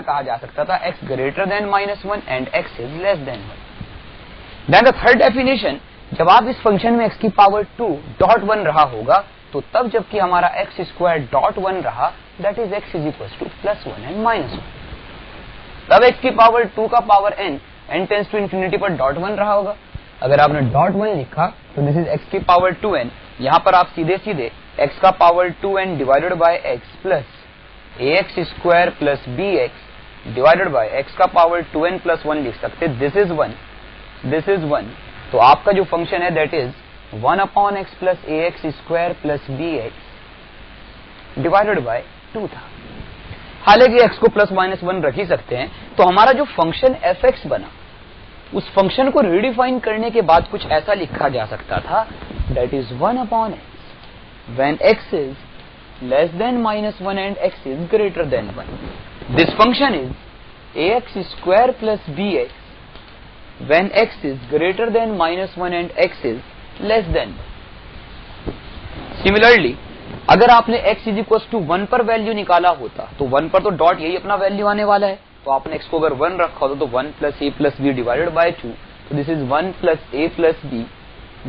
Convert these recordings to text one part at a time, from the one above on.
कहा जा सकता था x greater than -1 and x is less than 1। Then the third definition, जब आप इस फंक्शन में x की पावर 2 डॉट 1 रहा होगा तो तब जबकि हमारा x स्क्वायर डॉट 1 रहा, that is x is equal to +1 and -1। तब x की पावर 2 का power n tends to infinity पर डॉट 1 रहा होगा। अगर आपने डॉट 1 लिखा तो दिस इज x की पावर 2n, यहां पर आप सीधे सीधे x का power 2n divided by x plus ax square plus bx divided by x का पावर 2n प्लस 1 लिख सकते। This is 1, this is 1। तो आपका जो फंक्शन है that is 1 upon x plus ax square plus bx divided by 2 था। हालांकि x को प्लस माइनस 1 रख ही सकते हैं। तो हमारा जो फंक्शन fx बना, उस फंक्शन को रिडिफाइन करने के बाद कुछ ऐसा लिखा जा सकता था, that is 1 upon x when x is less than -1 and x is greater than 1। This function is ax square plus bx when x is greater than -1 and x is less than 1। Similarly, अगर आपने x is equals to 1 पर value निकाला होता तो 1 पर तो dot यही अपना वैल्यू आने वाला है, तो आपने x को अगर 1 रखा होता तो 1 plus a plus b divided by 2, तो this is 1 plus a plus b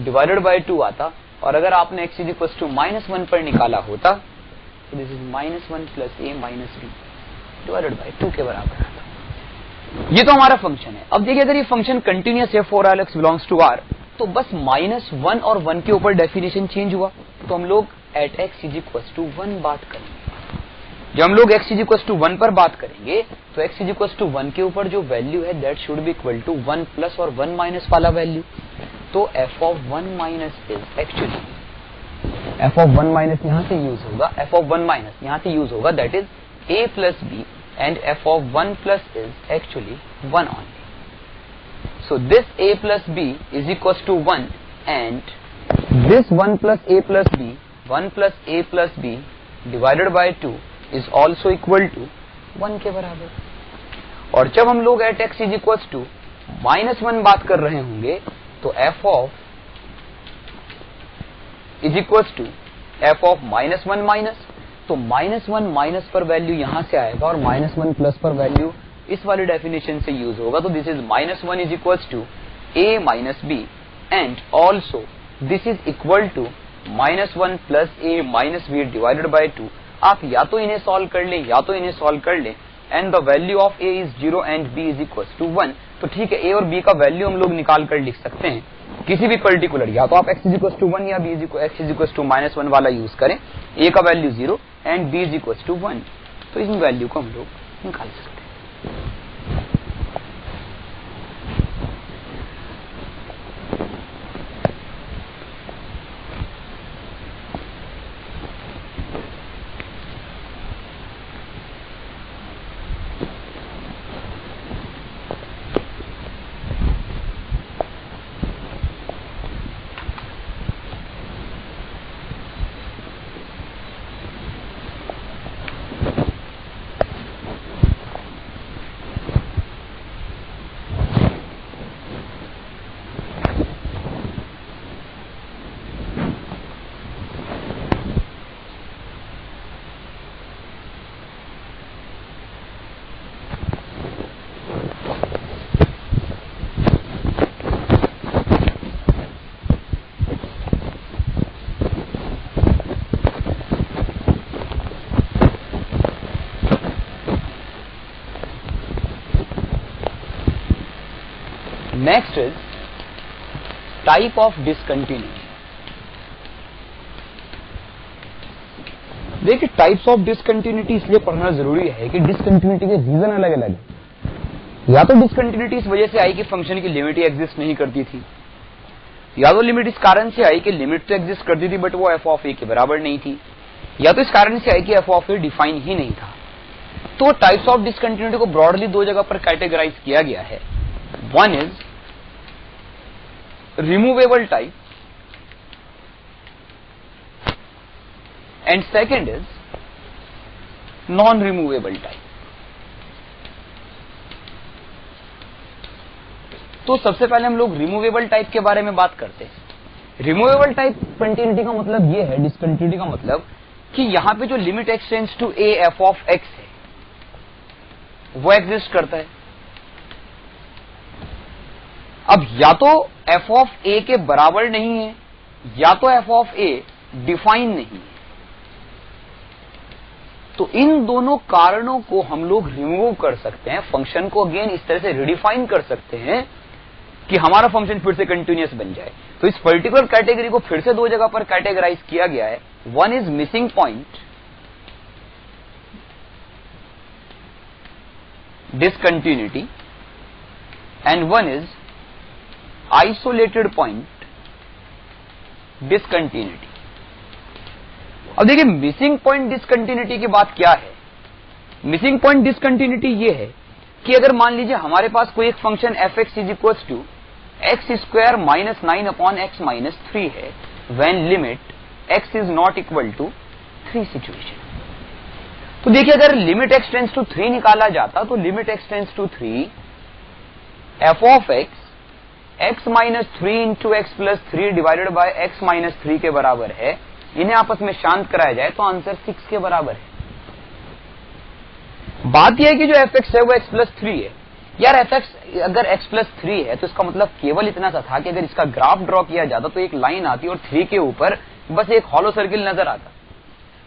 divided by 2 आता। और अगर आपने x is equals to -1 पर निकाला होता तो this is -1 plus a minus b divided by 2 के बराबर आता। ये तो हमारा फंक्शन है। अब देखिए, अगर ये फंक्शन कंटिन्यूअस है for all x belongs to r, तो बस -1 और 1 के ऊपर डेफिनेशन चेंज हुआ, तो हम लोग at x is equals to 1 बात करेंगे। जब हम लोग x इज इक्वल्स टू 1 पर बात करेंगे तो x इज इक्वल्स टू 1 के ऊपर जो वैल्यू है that should be equal to 1 plus और 1 माइनस वाला वैल्यू। तो f of 1 minus is actually f of 1 minus यहां से यूज होगा, f ऑफ 1 माइनस यहां से यूज होगा, that is a plus b and f of 1 plus is actually 1 only. So this a plus b is equals to 1 and this 1 plus a plus b, 1 plus a plus b divided by 2 is also equal to 1 के बराबर। और जब हम लोग at x is equals to -1 बात कर रहे होंगे तो f of is equals to f of -1 minus, तो -1 माइनस पर वैल्यू यहां से आएगा और -1 प्लस पर वैल्यू इस वाली डेफिनेशन से यूज होगा। तो this is -1 is equals to a minus b and also this is equal to -1 plus a minus b divided by 2। आप या तो इन्हें सॉल्व कर लें या तो इन्हें सॉल्व कर लें and the value of a is 0 and b is equals to 1। तो ठीक है, a और b का वैल्यू हम लोग निकाल कर लिख सकते हैं किसी भी पर्टिकुलर, या तो आप x इज इक्वल्स टू 1 या b x is equals to -1 वाला यूज करें। a का value 0 and b is equals to 1, तो इस वैल्यू को हम लोग निकाल सकते हैं। Next is type of discontinuity। देखिए, टाइप्स ऑफ डिसकंटिन्यूटी इसलिए पढ़ना जरूरी है कि डिसकंटिन्यूटी के रीजन अलग अलग है। या तो डिसकंटिन्यूटी इस वजह से आई कि फंक्शन की लिमिट ही एग्जिस्ट नहीं करती थी, या तो लिमिट इस कारण से आई कि लिमिट तो एग्जिस्ट करती थी बट वो एफ ऑफ ए के बराबर नहीं थी, या तो इस कारण से आई कि एफ ऑफ ए डिफाइन ही नहीं था। तो टाइप्स ऑफ डिसकंटिन्यूटी को ब्रॉडली दो जगह पर कैटेगराइज किया गया है। One is removable type and second is non-removable type। तो सबसे पहले हम लोग रिमूवेबल टाइप के बारे में बात करते हैं। रिमूवेबल टाइप कंटिन्यूटी का मतलब ये है, डिसकंटिन्यूटी का मतलब कि यहां पे जो limit x tends to a f of x है वो एग्जिस्ट करता है। अब या तो एफ ऑफ ए के बराबर नहीं है या तो एफ ऑफ ए डिफाइन नहीं है। तो इन दोनों कारणों को हम लोग रिमूव कर सकते हैं, फंक्शन को अगेन इस तरह से रिडिफाइन कर सकते हैं कि हमारा फंक्शन फिर से कंटिन्यूअस बन जाए। तो इस पर्टिकुलर कैटेगरी को फिर से दो जगह पर कैटेगराइज किया गया है। One is missing point discontinuity and one is isolated point discontinuity। अब देखिए मिसिंग पॉइंट डिसकंटिन्यूटी की बात क्या है। मिसिंग पॉइंट डिसकंटिन्यूटी ये है कि अगर मान लीजिए हमारे पास कोई एक function f x is equal to x square minus 9 upon x minus 3 है when limit x is not equal to 3 situation. तो देखिए अगर लिमिट एक्स टेंस टू 3 निकाला जाता तो limit x tends to 3 f of x minus 3 into x plus 3 divided by x minus 3 के बराबर है। इन्हें आपस में शांत कराया जाए तो आंसर 6 के बराबर है। बात यह है कि जो एफ एक्स है वो एक्स प्लस 3 है। यार एफ एक्स अगर एक्स प्लस 3 है तो इसका मतलब केवल इतना सा था कि अगर इसका ग्राफ ड्रॉ किया जाता तो एक लाइन आती और 3 के ऊपर बस एक हॉलो सर्किल नजर आता।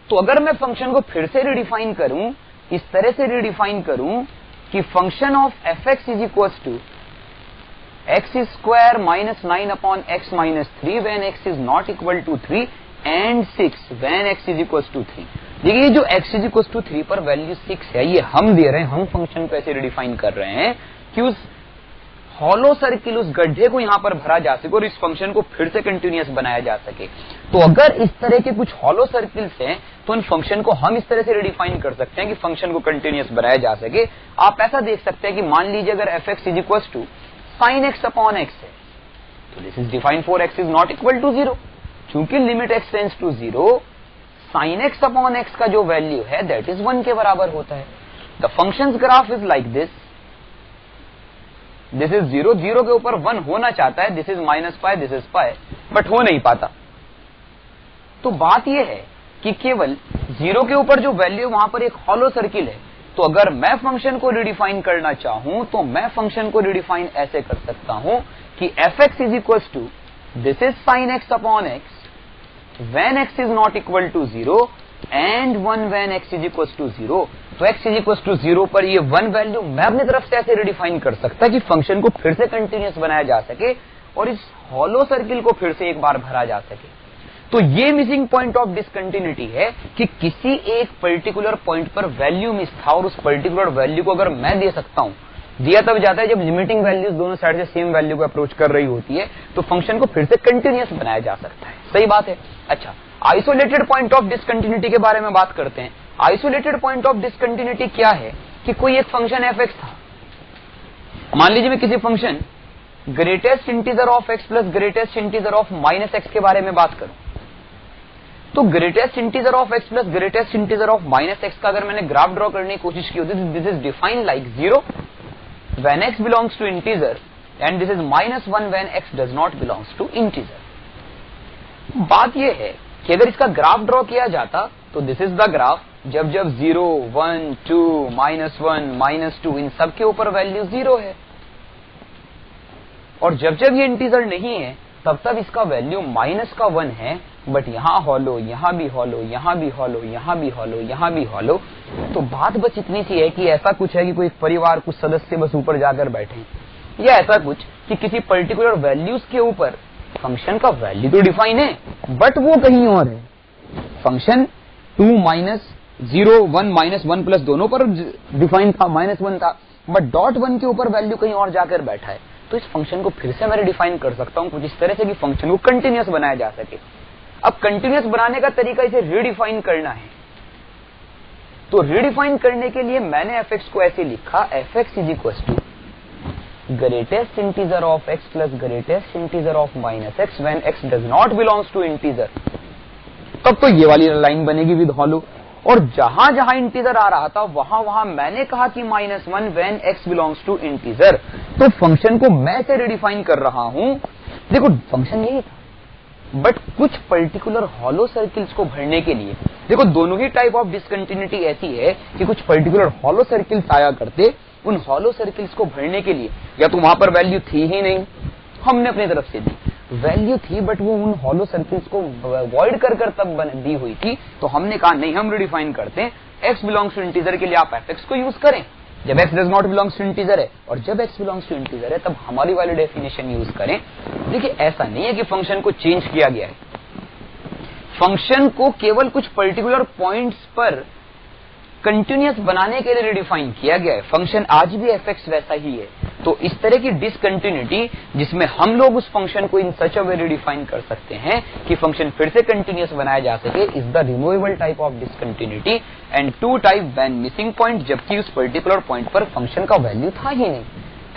तो अगर मैं फंक्शन को फिर से रिडिफाइन करूं, इस तरह से रिडिफाइन करूं कि function of f x is equal to x square minus 9 upon x minus 3 when x is not equal to 3 and 6 when x is equal to 3। देखिए जो एक्स इज इक्वल टू 3 पर value 6 है, ये हम दे रहे हैं, हम फंक्शन को ऐसे रिडिफाइन कर रहे हैं कि उस हॉलो सर्किल, उस गड्ढे को यहां पर भरा जा सके और इस फंक्शन को फिर से कंटिन्यूअस बनाया जा सके। तो अगर इस तरह के कुछ हॉलो सर्किल्स हैं तो इन फंक्शन को हम इस तरह से रिडिफाइन कर सकते हैं कि फंक्शन को कंटिन्यूअस बनाया जा सके। आप ऐसा देख सकते हैं कि मान लीजिए अगर f x is equal to sine x upon x है तो this is defined for x is not equal to 0। चूंकि limit x tends to 0 sine x upon x का जो वैल्यू है दैट इज 1 के बराबर होता है। The function graph is like this is 0, 0 के ऊपर 1 होना चाहता है, this is minus pi, this is pi, but हो नहीं पाता। तो बात यह है कि केवल 0 के ऊपर जो वैल्यू वहां पर एक हॉलो सर्किल है। तो अगर मैं फंक्शन को रिडिफाइन करना चाहूं तो मैं फंक्शन को रिडिफाइन ऐसे कर सकता हूं कि f x is equal to this is sine x upon x when x is not equal to 0 and 1 when x is equal to 0। तो एक्स इज इक्वल टू 0 पर ये 1 वैल्यू मैं अपनी तरफ से ऐसे रिडिफाइन कर सकता कि फंक्शन को फिर से कंटिन्यूअस बनाया जा सके और इस हॉलो सर्किल को फिर से एक बार भरा जा सके। तो ये मिसिंग पॉइंट ऑफ डिसकंटिन्यूटी है कि किसी एक पर्टिकुलर पॉइंट पर वैल्यू मिस था और उस पर्टिकुलर वैल्यू को अगर मैं दे सकता हूं, दिया तब जाता है जब लिमिटिंग वैल्यूज दोनों साइड से सेम वैल्यू को अप्रोच कर रही होती है, तो फंक्शन को फिर से कंटिन्यूअस बनाया जा सकता है। सही बात है। अच्छा, आइसोलेटेड पॉइंट ऑफ डिसकंटिन्यूटी के बारे में बात करते हैं। आइसोलेटेड पॉइंट ऑफ डिसकंटिन्यूटी क्या है कि कोई एक फंक्शन एफ एक्स था, मान लीजिए मैं किसी function greatest integer of x plus greatest integer of minus x के बारे में बात करूं, तो greatest integer of x plus greatest integer of minus x का अगर मैंने ग्राफ ड्रॉ करने की कोशिश की होती तो this is defined like 0 when x belongs to integer and this is -1 when x does not belongs to integer. बात यह है कि अगर इसका ग्राफ ड्रॉ किया जाता तो दिस इज द ग्राफ, जब जब 0, 1, 2, -1, -2 इन सब के ऊपर वैल्यू 0 है और जब जब ये इंटीजर नहीं है तब तब इसका वैल्यू -1 है, बट यहां हॉलो, यहां भी हॉलो, यहां भी हॉलो, यहां भी हॉलो, यहां भी हॉलो। तो बात बस इतनी सी है कि ऐसा कुछ है कि कोई परिवार, कुछ सदस्य बस ऊपर जाकर बैठे, या ऐसा कुछ कि किसी पर्टिकुलर वैल्यूज के ऊपर फंक्शन का वैल्यू तो डिफाइन है बट वो कहीं और है। फंक्शन 2 -0 1 -1 प्लस दोनों पर डिफाइन था, -1 था, बट डॉट 1 के ऊपर वैल्यू कहीं और जाकर बैठा है। तो इस फंक्शन को फिर से मैं रिडिफाइन कर सकता हूं कुछ इस तरह से कि फंक्शन को कंटिन्यूअस बनाया जा सके। अब कंटिन्यूअस बनाने का तरीका इसे रिडिफाइन करना है। तो रिडिफाइन करने के लिए मैंने एफ एक्स को ऐसे लिखा, f x is equal to greatest integer of x plus greatest integer of minus x when x does not belongs to integer. तब तो ये वाली लाइन बनेगी विद हॉलो, और जहां जहां इंटीजर आ रहा था वहां वहां मैंने कहा कि -1 when x belongs to integer. तो फंक्शन को मैं से रिडिफाइन कर रहा हूं। देखो फंक्शन यही था, बट कुछ पर्टिकुलर हॉलो सर्किल्स को भरने के लिए, देखो दोनों ही टाइप ऑफ डिसकंटिन्यूटी ऐसी है कि कुछ पर्टिकुलर हॉलो सर्किल्स आया करते, उन हॉलो सर्किल्स को भरने के लिए या तो वहां पर वैल्यू थी ही नहीं, हमने अपनी तरफ से दी, वैल्यू थी बट वो उन हॉलो सर्किल्स को अवॉइड कर तब दी हुई थी, तो हमने कहा नहीं, हम रिडिफाइन करते हैं, x बिलोंग्स टू इंटीजर के लिए आप fx को यूज करें, जब x does not belongs to integer है, और जब x बिलोंग्स टू इंटीजर है तब हमारी वाली डेफिनेशन यूज करें। देखिए ऐसा नहीं है कि फंक्शन को चेंज किया गया है, फंक्शन को केवल कुछ पर्टिकुलर पॉइंट्स पर कंटिन्यूअस बनाने के लिए रिडिफाइन किया गया है, फंक्शन आज भी fx वैसा ही है। तो इस तरह की डिसकंटिन्यूटी जिसमें हम लोग उस फंक्शन को इन सच अ वे रिडिफाइन कर सकते हैं कि फंक्शन फिर से कंटिन्यूअस बनाया जा सके, is the removable type of discontinuity, and two type when missing point, जबकि उस पर्टिकुलर पॉइंट पर फंक्शन का वैल्यू था ही नहीं,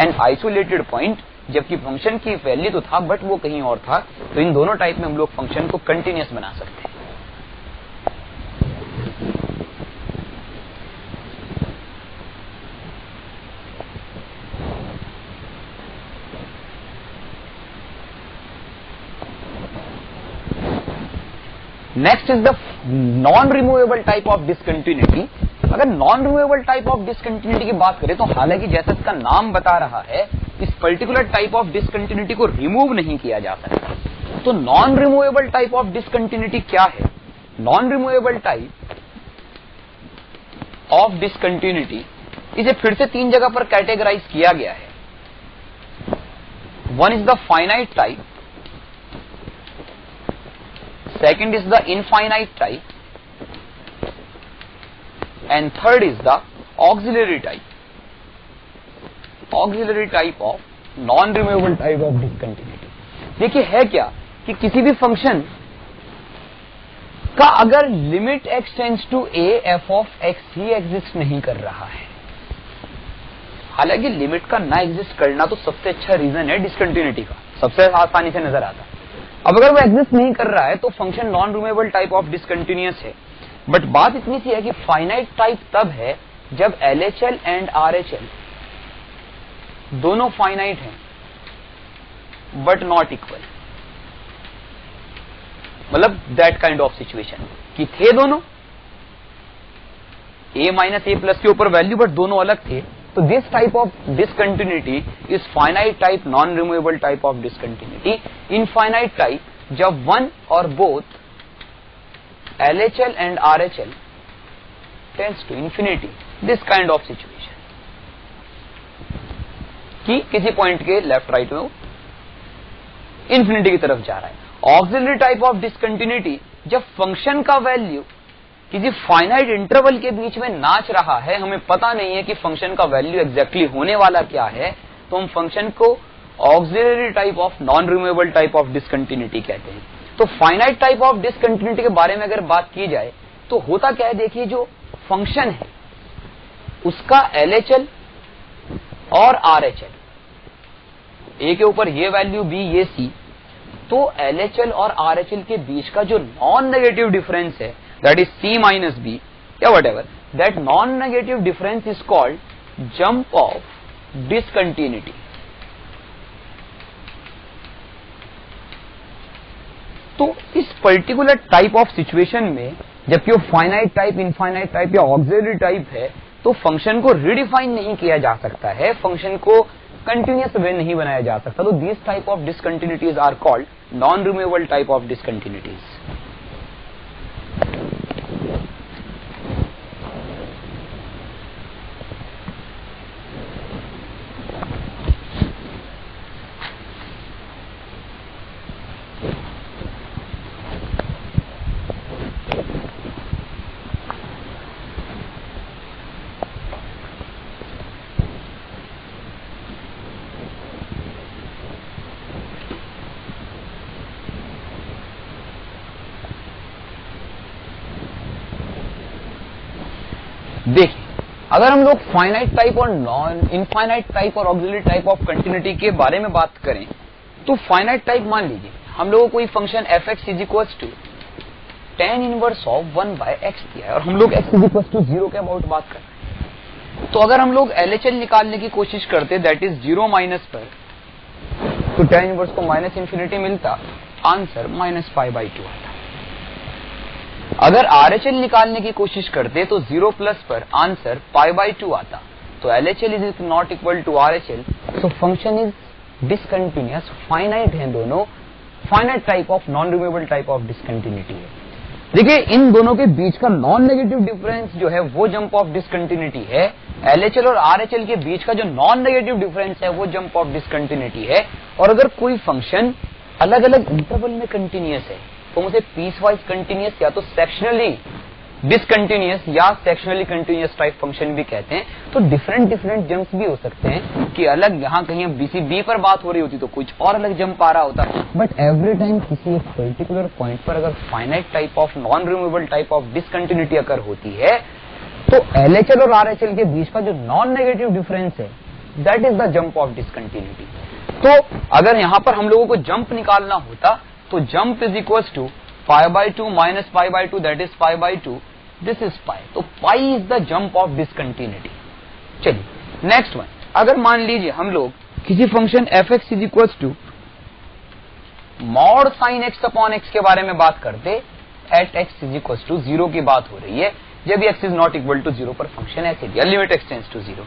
एंड आइसोलेटेड पॉइंट, जबकि फंक्शन की वैल्यू तो था बट वो कहीं और था। तो इन दोनों टाइप में हम लोग फंक्शन को कंटिन्यूअस बना सकते हैं। Next is the non removable type of discontinuity. अगर non removable type of discontinuity की बात करें तो हालांकि जैसा इसका नाम बता रहा है, इस पर्टिकुलर टाइप ऑफ डिसकंटिन्यूटी को रिमूव नहीं किया जा सकता। तो non removable type of discontinuity क्या है? Non removable type of discontinuity, इसे फिर से 3 जगह पर कैटेगराइज किया गया है। One is the finite type, second is the infinite type, and third is the auxiliary type of non-removable type of discontinuity। देखिए है क्या कि किसी भी फंक्शन का अगर limit x tends to a, f of x ही एग्जिस्ट नहीं कर रहा है, हालांकि लिमिट का ना एग्जिस्ट करना तो सबसे अच्छा रीजन है डिसकंटिन्यूटी का, सबसे आसानी से नजर आता है। अब अगर वो एग्जिस्ट नहीं कर रहा है तो function non removable type of discontinuous है। बट बात इतनी सी है कि फाइनाइट टाइप तब है जब LHL एंड RHL दोनों फाइनाइट हैं बट नॉट इक्वल, मतलब दैट काइंड ऑफ सिचुएशन कि थे दोनों a माइनस a प्लस के ऊपर वैल्यू बट दोनों अलग थे, तो this type of discontinuity is finite type non removable type of discontinuity. Infinite type जब वन और both LHL and RHL tends to infinity, this kind of situation कि किसी पॉइंट के लेफ्ट राइट में इंफिनिटी की तरफ जा रहा है। ऑक्सिलरी टाइप ऑफ डिसकंटिन्यूटी जब फंक्शन का वैल्यू किसी फाइनाइट इंटरवल के बीच में नाच रहा है, हमें पता नहीं है कि फंक्शन का वैल्यू एग्जैक्टली होने वाला क्या है, तो हम फंक्शन को auxiliary type of non removable type of discontinuity कहते हैं। तो फाइनाइट टाइप ऑफ डिसकंटिन्यूटी के बारे में अगर बात की जाए तो होता क्या है, देखिए जो फंक्शन है उसका LHL और RHL, ए के ऊपर ये वैल्यू बी ये सी, तो LHL और RHL के बीच का जो नॉन नेगेटिव डिफरेंस है that is c minus b या whatever, that non-negative difference is called jump of discontinuity। तो इस पर्टिकुलर टाइप ऑफ सिचुएशन में जबकि वो फाइनाइट टाइप, इनफाइनाइट टाइप या ऑक्सिलरी टाइप है, तो फंक्शन को रिडिफाइन नहीं किया जा सकता है, फंक्शन को कंटिन्यूअस वे नहीं बनाया जा सकता। तो this type of discontinuities are called non removable type of discontinuities. देखिए अगर हम लोग फाइनाइट टाइप और नॉन इनफाइनाइट टाइप और ऑक्सिलरी टाइप ऑफ कंटिन्यूटी के बारे में बात करें तो फाइनाइट टाइप मान लीजिए हम लोगों को कोई function fx is equal to tan inverse of 1/x दिया है और हम लोग x इज इक्वल टू 0 के अबाउट बात कर रहे हैं। तो अगर हम लोग LHL निकालने की कोशिश करते दैट इज 0 माइनस पर, तो tan इनवर्स को माइनस इंफिनिटी मिलता, आंसर -π/2 आता। अगर RHL निकालने की कोशिश करते तो 0 प्लस पर आंसर π/2 आता। तो LHL is not equal to RHL, so function is discontinuous, finite है दोनों, finite type of non removable type of discontinuity है। देखिए इन दोनों के बीच का नॉन नेगेटिव डिफरेंस जो है वो जंप ऑफ डिसकंटिन्यूटी है। LHL और RHL के बीच का जो नॉन नेगेटिव डिफरेंस है वो जंप ऑफ डिसकंटिन्यूटी है। और अगर कोई फंक्शन अलग अलग इंटरवल में कंटिन्यूअस है तो उसे पीस वाइज कंटिन्यूअस या तो सेक्शनली डिसकंटिन्यूअस या सेक्शनली कंटिन्यूअस टाइप फंक्शन भी कहते हैं। तो डिफरेंट जंप्स भी हो सकते हैं कि अलग यहाँ कहीं BCB पर बात हो रही होती तो कुछ और अलग जंप आ रहा होता, बट एवरी टाइम किसी एक पर्टिकुलर पॉइंट पर अगर finite type of non removable type of discontinuity अगर होती है तो LHL और RHL के बीच का जो नॉन नेगेटिव डिफरेंस है that is the jump of discontinuity. तो अगर यहाँ पर हम लोगों को जंप निकालना होता तो jump is equal to π/2 minus π/2 that is π/2, this is pi. तो pi is the jump of discontinuity. चलिए नेक्स्ट वन, अगर मान लीजिए हम लोग किसी function f(x) is equal to mod sine x upon x के बारे में बात करते, at x is equal to 0 की बात हो रही है, जब x is not equal to 0 पर फंक्शन ऐसे दिया लिमिट x टेंड्स टू 0।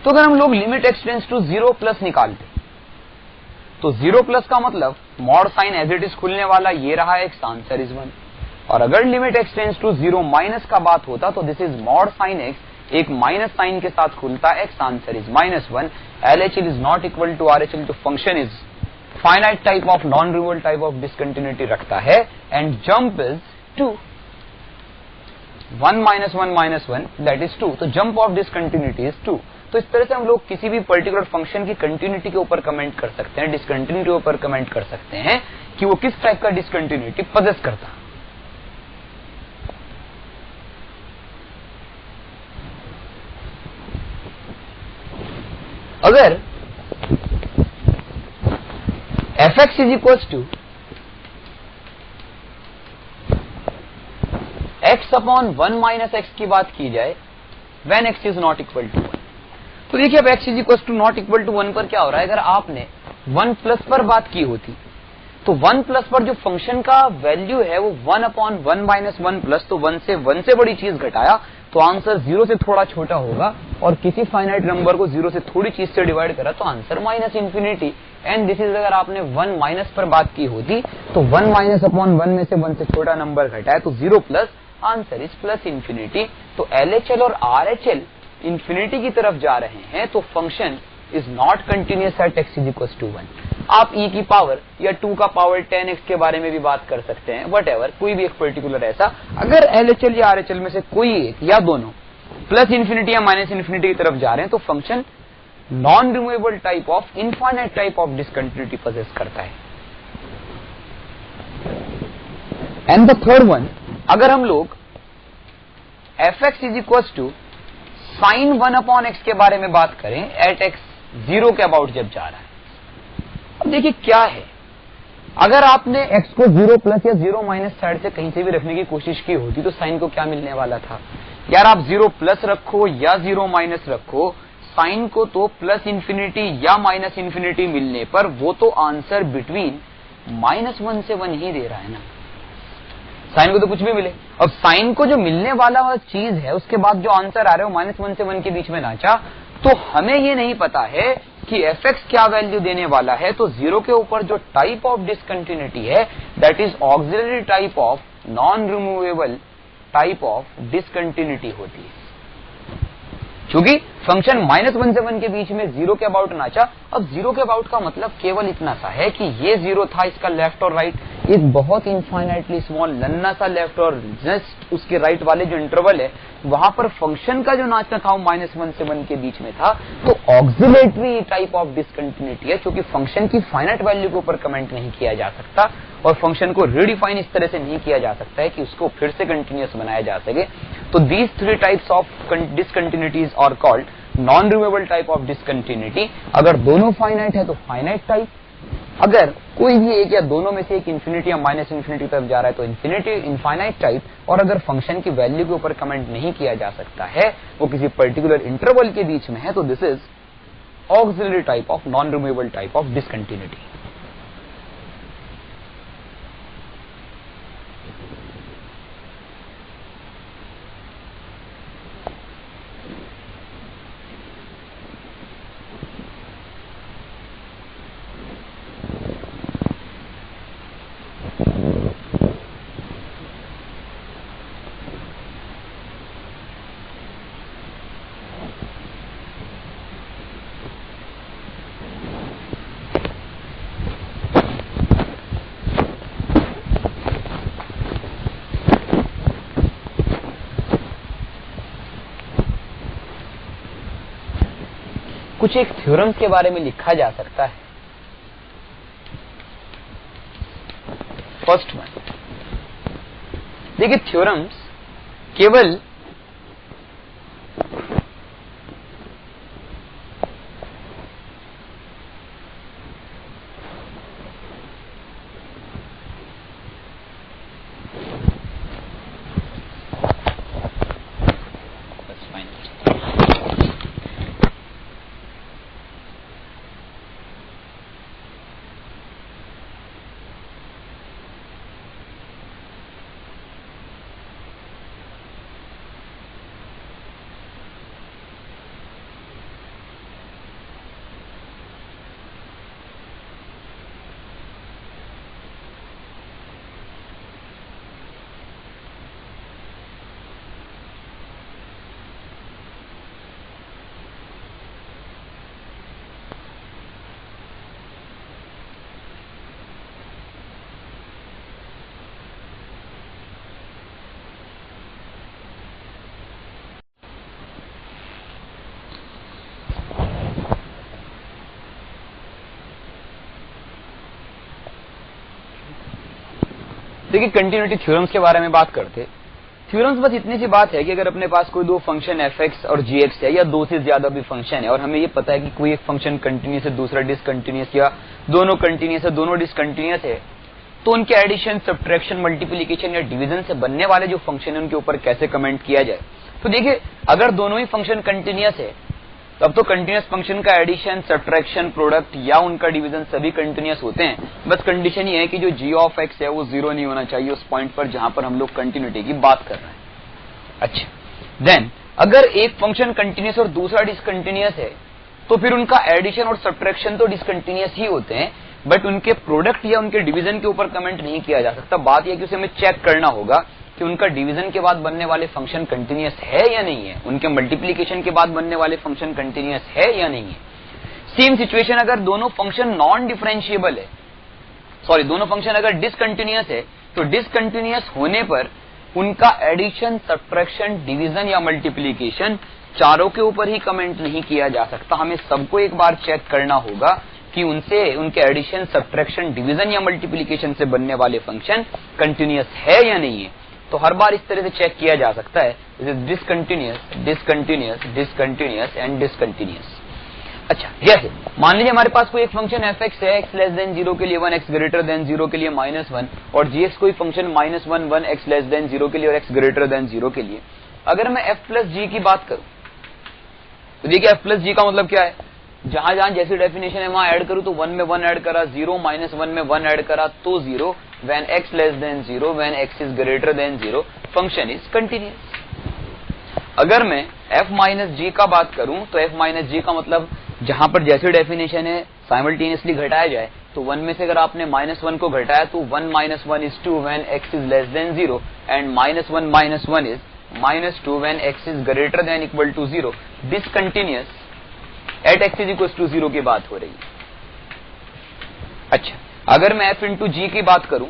तो अगर हम लोग limit x tends to 0 plus निकालते तो 0 प्लस का मतलब mod sine as it is खुलने वाला ये रहा x, आंसर इज 1। और अगर limit x tends to 0 minus का बात होता तो this is mod sine x, एक माइनस साइन के साथ खुलता x, answer is -1। LHL is not equal to RHL, जो function is finite type of non removable type of discontinuity रखता है, and jump is 2, 1 - 1 - 1 that is 2। तो jump of discontinuity is 2। तो इस तरह से हम लोग किसी भी पर्टिकुलर फंक्शन की कंटिन्यूटी के ऊपर कमेंट कर सकते हैं, डिसकंटिन्यूटी के ऊपर कमेंट कर सकते हैं कि वो किस टाइप का डिसकंटिन्यूटी पजेस करता है। अगर f(x) is equal to x upon 1 minus x की बात की जाए when x is not equal to 1, तो देखिए अब x is equal to not equal to 1 पर क्या हो रहा है। अगर आपने 1 प्लस पर बात की होती तो 1 प्लस पर जो फंक्शन का वैल्यू है वो 1 अपॉन 1 माइनस 1 प्लस, तो 1 से बड़ी चीज घटाया तो आंसर 0 से थोड़ा छोटा होगा, और किसी फाइनाइट नंबर को 0 से थोड़ी चीज से डिवाइड करा तो answer -infinity. And this is अगर आपने 1 माइनस पर बात की होती तो 1 माइनस अपॉन 1 में से 1 से छोटा नंबर घटाए तो 0 प्लस, आंसर इज +इन्फिनिटी। तो LHL और RHL इन्फिनिटी की तरफ जा रहे हैं तो function is not continuous at x is equal to 1। आप e की पावर या 2 का पावर 10x के बारे में भी बात कर सकते हैं, वट एवर, कोई भी एक पर्टिकुलर ऐसा। अगर LHL या RHL में से कोई एक या दोनों +इन्फिनिटी या -इन्फिनिटी की तरफ जा रहे हैं तो function non removable type of infinite type of discontinuity possess करता है। एंड द थर्ड वन, अगर हम लोग f(x) is equal to sine 1 upon x के बारे में बात करें एट x 0 के अबाउट जब जा रहा है। अब देखिए क्या है, अगर आपने x को 0 प्लस या 0 माइनस साइड से कहीं से भी रखने की कोशिश की होती तो साइन को क्या मिलने वाला था यार, आप 0 प्लस रखो या 0 माइनस रखो, साइन को तो +इन्फिनिटी या -इन्फिनिटी मिलने पर वो तो आंसर बिटवीन -1 से 1 ही दे रहा है ना। साइन को तो कुछ भी मिले, अब साइन को जो मिलने वाला चीज है उसके बाद जो आंसर आ रहा है वो -1 से 1 के बीच में नाचा, तो हमें ये नहीं पता है कि f(x) क्या वैल्यू देने वाला है। तो 0 के ऊपर जो टाइप ऑफ डिसकंटिन्यूटी है that is auxiliary type of non removable type of discontinuity होती है, क्योंकि फंक्शन -1 से 1 के बीच में 0 के अबाउट नाचा। अब 0 के अबाउट का मतलब केवल इतना सा है कि ये 0 था, इसका लेफ्ट और राइट एक बहुत इनफाइनाइटली स्मॉल नन्ना सा लेफ्ट और जस्ट उसके राइट वाले जो इंटरवल है वहां पर फंक्शन का जो नाचना था वो -1 से 1 के बीच में था। तो ऑक्सिलेटरी टाइप ऑफ डिसकंटिन्यूटी है, क्योंकि फंक्शन की फाइनाइट वैल्यू के ऊपर कमेंट नहीं किया जा सकता और फंक्शन को रिडिफाइन इस तरह से नहीं किया जा सकता है कि उसको फिर से कंटिन्यूअस बनाया जा सके। तो these 3 types of discontinuities are called non removable type of discontinuity. अगर दोनों फाइनाइट है तो फाइनाइट टाइप, अगर कोई भी एक या दोनों में से एक इन्फिनिटी या -इन्फिनिटी तरफ जा रहा है तो इन्फिनिटी इनफाइनाइट टाइप, और अगर फंक्शन की वैल्यू के ऊपर कमेंट नहीं किया जा सकता है, वो किसी पर्टिकुलर इंटरवल के बीच में है, तो this is auxiliary type of non removable type of discontinuity. कुछ एक थ्योरम्स के बारे में लिखा जा सकता है। फर्स्ट वन, देखिए थ्योरम्स केवल देखिए कंटिन्यूटी थ्योरम्स के बारे में बात करते। थ्योरम्स बस इतनी सी बात है कि अगर अपने पास कोई दो फंक्शन f(x) और g(x) है या दो से ज्यादा भी फंक्शन है और हमें ये पता है कि कोई एक फंक्शन कंटिन्यूस है, दूसरा डिसकंटिन्यूस या दोनों कंटिन्यूस है, दोनों डिसकंटिन्यूस है, तो उनके एडिशन, सब्ट्रैक्शन, मल्टीप्लिकेशन या डिवीजन से बनने वाले जो फंक्शन है उनके ऊपर कैसे कमेंट किया जाए। तो देखिए अगर दोनों ही फंक्शन कंटिन्यूस है तब तो कंटिन्यूस फंक्शन का एडिशन, सब्ट्रैक्शन, प्रोडक्ट या उनका डिवीजन सभी कंटिन्यूस होते हैं। बस कंडीशन ये है कि जो g(x) है वो 0 नहीं होना चाहिए उस पॉइंट पर जहां पर हम लोग कंटिन्यूटी की बात कर रहे हैं। अच्छा, देन अगर एक फंक्शन कंटिन्यूस और दूसरा डिसकंटिन्यूस है तो फिर उनका एडिशन और सब्ट्रैक्शन तो डिसकंटिन्यूस ही होते हैं, बट उनके प्रोडक्ट या उनके डिवीजन के ऊपर कमेंट नहीं किया जा सकता। बात यह कि उसे हमें चेक करना होगा कि उनका डिवीजन के बाद बनने वाले फंक्शन कंटिन्यूस है या नहीं है, उनके मल्टीप्लिकेशन के बाद बनने वाले फंक्शन कंटिन्यूस है या नहीं है। सेम सिचुएशन अगर दोनों फंक्शन नॉन डिफरेंशिएबल है, सॉरी दोनों फंक्शन अगर डिसकंटिन्यूस है तो डिसकंटिन्यूस होने पर उनका एडिशन, सब्ट्रैक्शन, डिवीजन या मल्टीप्लिकेशन चारों के ऊपर ही कमेंट नहीं किया जा सकता। हमें सबको एक बार चेक करना होगा कि उनसे उनके एडिशन, सब्ट्रैक्शन, डिवीजन या मल्टीप्लिकेशन से बनने वाले फंक्शन कंटिन्यूस है या नहीं है। तो हर बार इस तरह से चेक किया जा सकता है, discontinuous, discontinuous, discontinuous and discontinuous. अच्छा, जैसे मान लीजिए हमारे पास कोई एक फंक्शन f(x) है, x 0 के लिए 1, x 0 के लिए -1 और gx कोई फंक्शन -1, 1 x 0 के लिए और x 0 के लिए। अगर मैं f प्लस जी की बात करूं तो देखिए f प्लस जी का मतलब क्या है, जहां जहां जैसी डेफिनेशन है वहां ऐड करूं तो 1 में 1 ऐड करा, 0 -1 में 1 ऐड करा तो 0, when x<0, when x<0 function is continuous. अगर मैं f माइनस जी का बात करूं तो f माइनस जी का मतलब जहां पर जैसी डेफिनेशन है साइमल्टेनियसली घटाया जाए तो 1 में से अगर आपने -1 को घटाया तो 1 - 1 is 2 when x is less than 0 and -1 - 1 is -2 when x is greater than equal to 0। Discontinuous at x is equal to 0 की बात हो रही है। अच्छा, अगर मैं f इंटू जी की बात करूं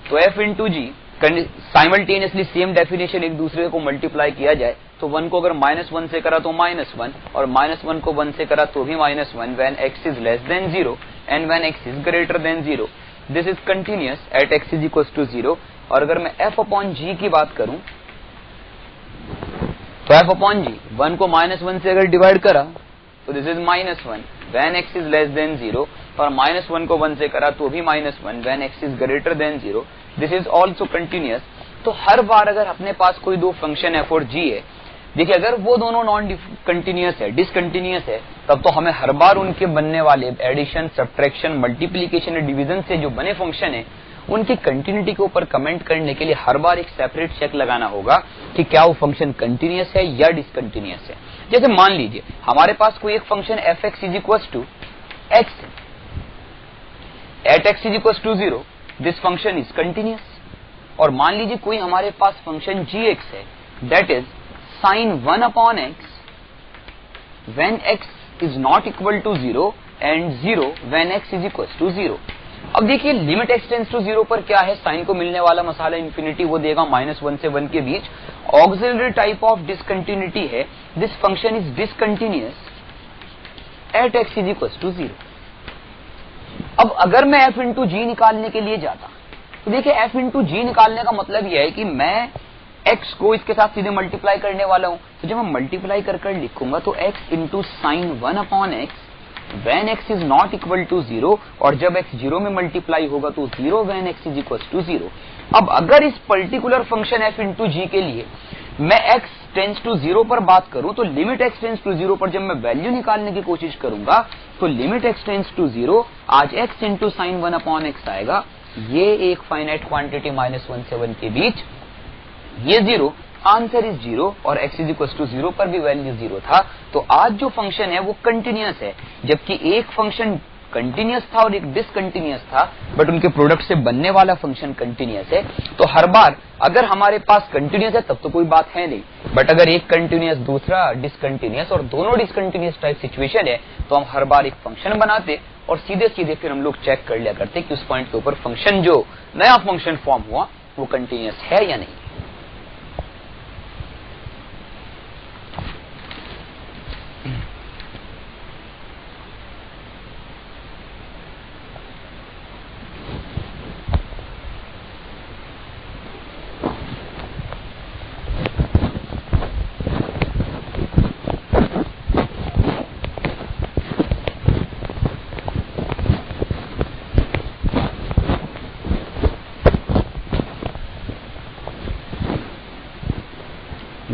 तो f इंटू जी साइमल्टेनियसली सेम डेफिनेशन एक दूसरे को मल्टीप्लाई किया जाए तो 1 को अगर -1 से करा तो -1 और -1 को 1 से करा तो भी -1 when x is less than 0 and when x is greater than 0। This is continuous at x is equal to 0। और अगर मैं f अपॉन जी की बात करूं तो f अपॉन जी 1 को -1 से अगर डिवाइड करा तो this is -1 when x is less than 0 और -1 को 1 से करा तो भी -1 when x is greater than 0। This is also continuous. तो हर बार अगर अपने पास कोई दो फंक्शन f और g है, देखिए अगर वो दोनों नॉन कंटिन्यूस है, डिसकंटिन्यूस है, तब तो हमें हर बार उनके बनने वाले एडिशन, सब्ट्रैक्शन, मल्टीप्लिकेशन या डिवीजन से जो बने फंक्शन है उनकी कंटिन्यूटी के ऊपर कमेंट करने के लिए हर बार एक सेपरेट चेक लगाना होगा कि क्या वो फंक्शन कंटिन्यूस है या डिसकंटिन्यूस है। जैसे मान लीजिए हमारे पास कोई एक function f(x) is equals to x at x is equals to 0, this function is continuous. और मान लीजिए कोई हमारे पास फंक्शन gx है, that is sin 1 upon x when x is not equal to 0 and 0 when x is equals to 0। अब देखिए limit x tends to 0 पर क्या है, साइन को मिलने वाला मसाला इंफिनिटी वो देगा -1 से 1 के बीच। ऑक्सिलरी टाइप ऑफ डिसकंटिन्यूटी है, this function is discontinuous at x is equal to 0। अब अगर मैं f इंटू जी निकालने के लिए जाता तो देखिए f इंटू जी निकालने का मतलब यह है कि मैं x को इसके साथ सीधे मल्टीप्लाई करने वाला हूं। तो जब मैं मल्टीप्लाई कर लिखूंगा तो x into sine 1 upon x when x is not equal to 0, और जब x 0 में मल्टीप्लाई होगा तो 0 when x is equal to 0। अब अगर इस particular function f into g के लिए मैं x टेंस टू 0 पर बात करूं तो लिमिट x टेंस टू 0 पर जब मैं वैल्यू निकालने की कोशिश करूंगा तो लिमिट x टेंस टू 0 आज x into sine 1 upon x आएगा। ये एक फाइनाइट क्वांटिटी -1 के बीच ये 0, आंसर इज 0 और x इज इक्वल टू 0 पर भी वैल्यू 0 था। तो आज जो फंक्शन है वो कंटिन्यूअस है, जबकि एक फंक्शन कंटिन्यूअस था और एक डिसकंटिन्यूअस था, बट उनके प्रोडक्ट से बनने वाला फंक्शन कंटिन्यूअस है। तो हर बार अगर हमारे पास कंटिन्यूअस है तब तो कोई बात है नहीं, बट अगर एक कंटिन्यूअस दूसरा डिसकंटिन्यूअस और दोनों डिसकंटिन्यूअस टाइप सिचुएशन है तो हम हर बार एक फंक्शन बनाते और सीधे सीधे फिर हम लोग चेक कर लिया करते कि उस पॉइंट के ऊपर फंक्शन जो नया फंक्शन फॉर्म हुआ वो कंटिन्यूअस है या नहीं।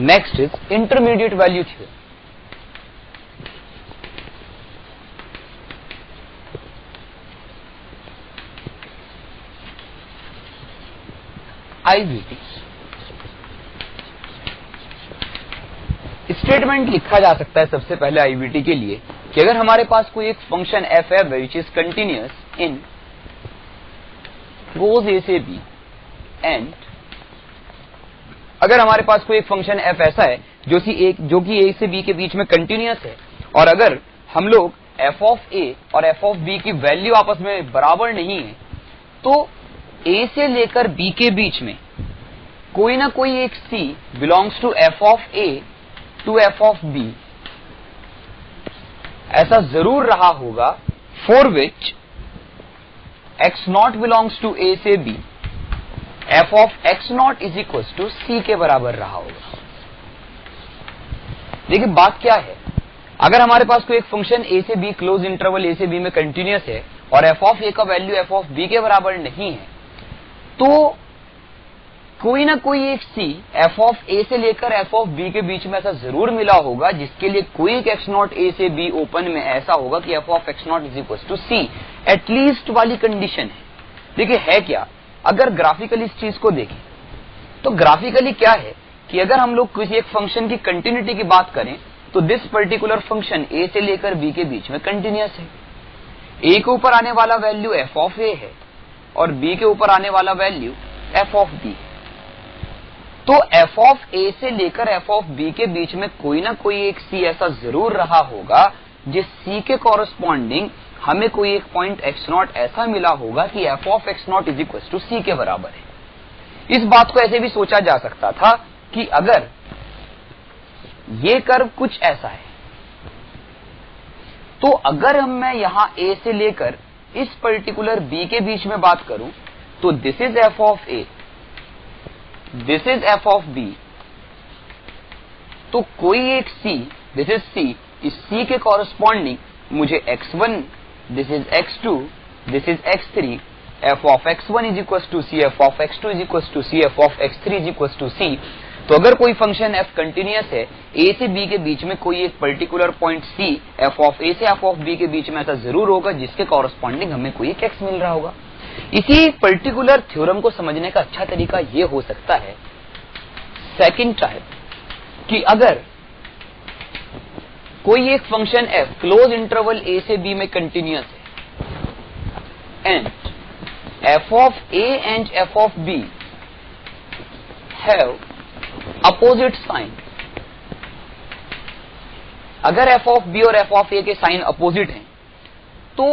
Next is intermediate value theorem. IVT statement लिखा जा सकता है सबसे पहले IVT के लिए कि अगर हमारे पास कोई एक फंक्शन f है विच इज कंटिन्यूअस इन गोज ए से बी, एंड अगर हमारे पास कोई एक फंक्शन f ऐसा है जो कि a से b के बीच में कंटिन्यूअस है, और अगर हम लोग f ऑफ a और f ऑफ b की वैल्यू आपस में बराबर नहीं है तो a से लेकर b के बीच में कोई ना कोई एक c belongs to f of a to f of b ऐसा जरूर रहा होगा, for which x not belongs to a से b f of x not is equal to c के बराबर रहा होगा। देखिए बात क्या है, अगर हमारे पास कोई एक फंक्शन a से b क्लोज इंटरवल a से b में कंटिन्यूअस है और f ऑफ a का वैल्यू f ऑफ b के बराबर नहीं है तो कोई ना कोई एक c f ऑफ a से लेकर f ऑफ b के बीच में ऐसा जरूर मिला होगा जिसके लिए कोई एक x नॉट a से b ओपन में ऐसा होगा कि f of x not is equal to c at least वाली कंडीशन है। देखिए है क्या, अगर ग्राफिकली इस चीज को देखें तो ग्राफिकली क्या है कि अगर हम लोग किसी एक फंक्शन की कंटिन्यूटी की बात करें तो दिस पर्टिकुलर फंक्शन a से लेकर b के बीच में कंटिन्यूअस है। a के ऊपर आने वाला वैल्यू f ऑफ a है और b के ऊपर आने वाला वैल्यू f ऑफ b। तो f ऑफ a से लेकर f ऑफ b के बीच में कोई ना कोई एक c ऐसा जरूर रहा होगा जिस c के कॉरस्पॉन्डिंग हमें कोई एक पॉइंट x नॉट ऐसा मिला होगा कि f of x not is equal to c के बराबर है। इस बात को ऐसे भी सोचा जा सकता था कि अगर ये कर्व कुछ ऐसा है तो अगर मैं यहां a से लेकर इस पर्टिकुलर b के बीच में बात करूं तो this is f of a, this is f of b, तो कोई एक c, दिस इज c, इस c के कॉरस्पॉन्डिंग मुझे x1, this is x2, this is x3, f of x1 is equal to c, f of x2 is equal to c, f of x3 is equal to c। तो अगर कोई function f continuous है a से b के बीच में कोई एक particular point c f of a से f ऑफ b के बीच में ऐसा जरूर होगा जिसके कॉरस्पॉन्डिंग हमें कोई एक x मिल रहा होगा। इसी पर्टिकुलर थ्योरम को समझने का अच्छा तरीका यह हो सकता है सेकंड टाइप कि अगर कोई एक function f close interval a से b में कंटिन्यूअस है and f of a and f of b have opposite sign. अगर f ऑफ b और f ऑफ a के साइन अपोजिट हैं तो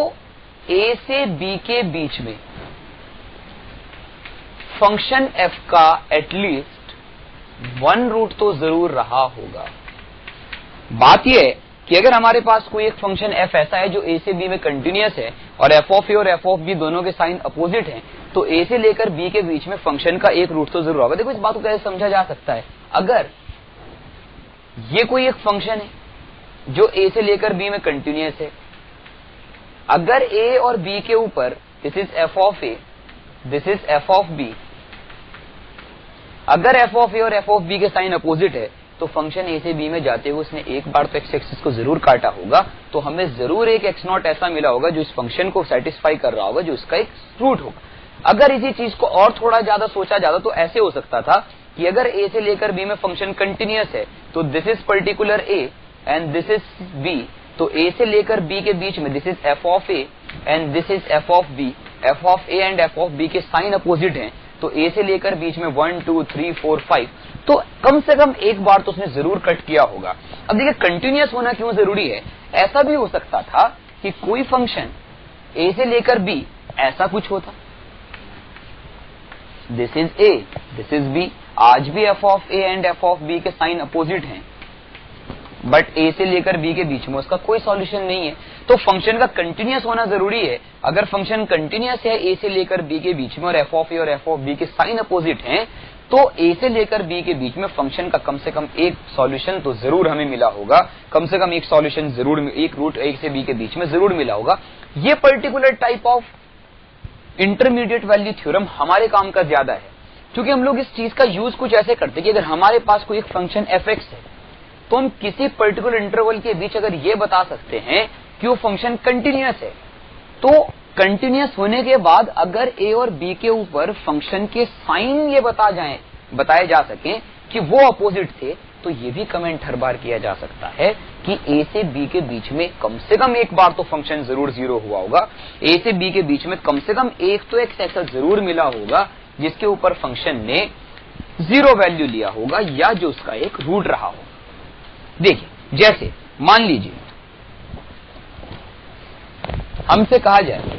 a से b के बीच में फंक्शन f का एटलीस्ट वन रूट तो जरूर रहा होगा। बात यह है कि अगर हमारे पास कोई एक फंक्शन f ऐसा है जो a से b में कंटिन्यूअस है और f ऑफ a और f ऑफ b दोनों के साइन अपोजिट हैं, तो a से लेकर b के बीच में फंक्शन का एक रूट तो जरूर होगा। देखो इस बात को कैसे समझा जा सकता है, अगर ये कोई एक फंक्शन है जो a से लेकर b में कंटिन्यूअस है, अगर a और b के ऊपर this is f of a, this is f of b, अगर f ऑफ a और f ऑफ b के साइन अपोजिट है तो फंक्शन a से b में जाते हुए उसने एक बार तो x एक्सिस को जरूर काटा होगा, तो हमें जरूर एक x0 ऐसा मिला होगा जो इस फंक्शन को सेटिस्फाई कर रहा होगा, जो इसका एक रूट होगा। अगर इसी चीज को और थोड़ा ज्यादा सोचा जाता तो ऐसे हो सकता था कि अगर a से लेकर b में फंक्शन कंटिन्यूअस है तो this is particular a and this is b, तो a से लेकर b के बीच में this is f of a and this is f of b, f of a and f of b के साइन अपोजिट हैं, तो a से लेकर बीच में 1 2 3 4 5, तो कम से कम एक बार तो उसने जरूर कट किया होगा। अब देखिए कंटिन्यूअस होना क्यों जरूरी है, ऐसा भी हो सकता था कि कोई फंक्शन a से लेकर b ऐसा कुछ होता, this is a, this is b, आज भी f of a and f of b के साइन अपोजिट हैं, बट a से लेकर b के बीच में उसका कोई सॉल्यूशन नहीं है, तो फंक्शन का कंटिन्यूअस होना जरूरी है। अगर फंक्शन कंटिन्यूअस है a से लेकर b के बीच में और f ऑफ a और f ऑफ b के साइन अपोजिट हैं, तो a से लेकर b के बीच में फंक्शन का कम से कम एक सॉल्यूशन तो जरूर हमें मिला होगा, कम से कम एक सॉल्यूशन जरूर, एक रूट a से b के बीच में जरूर मिला होगा। ये particular type of intermediate value theorem हमारे काम का ज्यादा है, क्योंकि हम लोग इस चीज का यूज कुछ ऐसे करते हैं कि अगर हमारे पास कोई एक फंक्शन fx है तो हम किसी पर्टिकुलर इंटरवल के बीच अगर ये बता सकते हैं कि वो फंक्शन कंटिन्यूअस है, तो कंटिन्यूअस होने के बाद अगर a और b के ऊपर फंक्शन के साइन ये बताए जा सके कि वो अपोजिट थे, तो ये भी कमेंट हर बार किया जा सकता है कि a से b के बीच में कम से कम एक बार तो फंक्शन जरूर जीरो हुआ होगा, a से b के बीच में कम से कम एक तो x ऐसा जरूर मिला होगा जिसके ऊपर फंक्शन ने जीरो वैल्यू लिया होगा या जो उसका एक रूट रहा होगा। देखिए जैसे मान लीजिए हमसे कहा जाए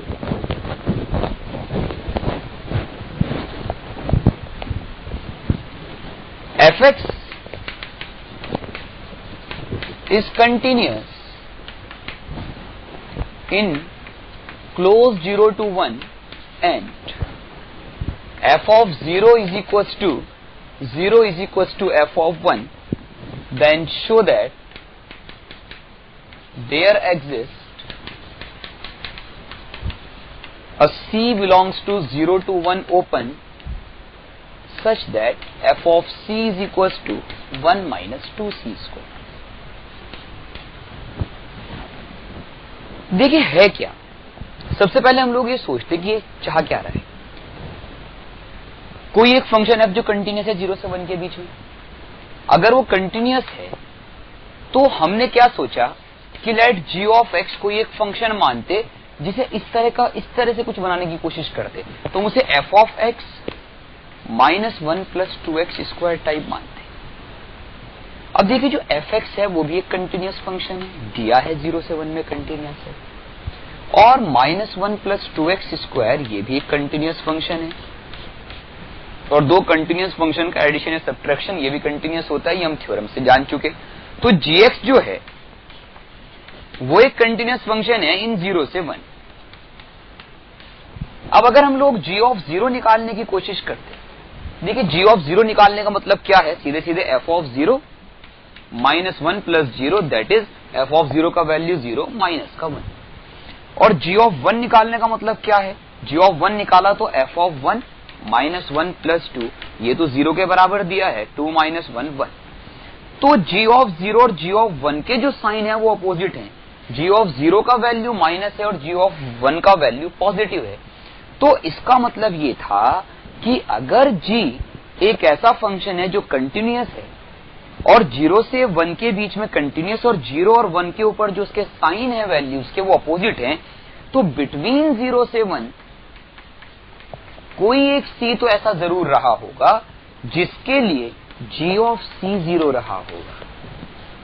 fx is continuous in closed 0 to 1 and f of 0 is equals to f of 1, then show that there exists a C belongs to 0 to 1 open such that f of C is equals to 1 minus 2c square। देखिए है क्या, सबसे पहले हम लोग ये सोचते कि ये चाह क्या रहा है, कोई एक फंक्शन f जो कंटिन्यूअस है 0 से 1 के बीच में, अगर वो कंटिन्यूअस है तो हमने क्या सोचा कि लेट g ऑफ x कोई एक फंक्शन मानते जिसे इस तरह से कुछ बनाने की कोशिश करते, तो उसे f of x minus 1 plus 2x square type मानते। अब देखिए जो fx है वो भी एक कंटिन्यूअस फंक्शन है, दिया है 0 से 1 में कंटिन्यूअस है, और माइनस 1 प्लस 2x स्क्वायर ये भी एक कंटिन्यूअस फंक्शन है, और दो कंटिन्यूअस फंक्शन का एडिशन या सब्ट्रैक्शन ये भी कंटिन्यूअस होता है, ये हम थ्योरम से जान चुके। तो gx जो है वो एक कंटिन्यूअस फंक्शन है इन 0 से 1। अब अगर हम लोग g ऑफ 0 निकालने की कोशिश करते, देखिए g ऑफ 0 निकालने का मतलब क्या है, सीधे सीधे f of 0 minus 1 plus 0 that is f of 0 का वैल्यू 0 माइनस का 1। और g ऑफ 1 निकालने का मतलब क्या है, g ऑफ 1 निकाला तो f ऑफ 1 माइनस 1 प्लस 2, ये तो 0 के बराबर दिया है, 2 माइनस 1 1। तो g ऑफ 0 और g ऑफ 1 के जो साइन है वो अपोजिट हैं, g ऑफ 0 का वैल्यू माइनस है और g ऑफ 1 का वैल्यू पॉजिटिव है। तो इसका मतलब ये था कि अगर g एक ऐसा फंक्शन है जो कंटिन्यूअस है और 0 से 1 के बीच में कंटिन्यूअस और 0 और 1 के ऊपर जो उसके साइन है वैल्यूज के वो अपोजिट हैं, तो बिटवीन 0 से 1 कोई एक c तो ऐसा जरूर रहा होगा जिसके लिए g ऑफ c 0 रहा होगा।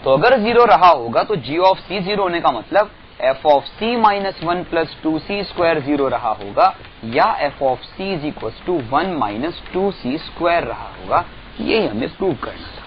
तो अगर 0 रहा होगा तो g ऑफ c 0 होने का मतलब f of c minus 1 plus 2c square 0 रहा होगा, या f of c is equal to 1 minus 2c square रहा होगा। यही हमें प्रूव करना था।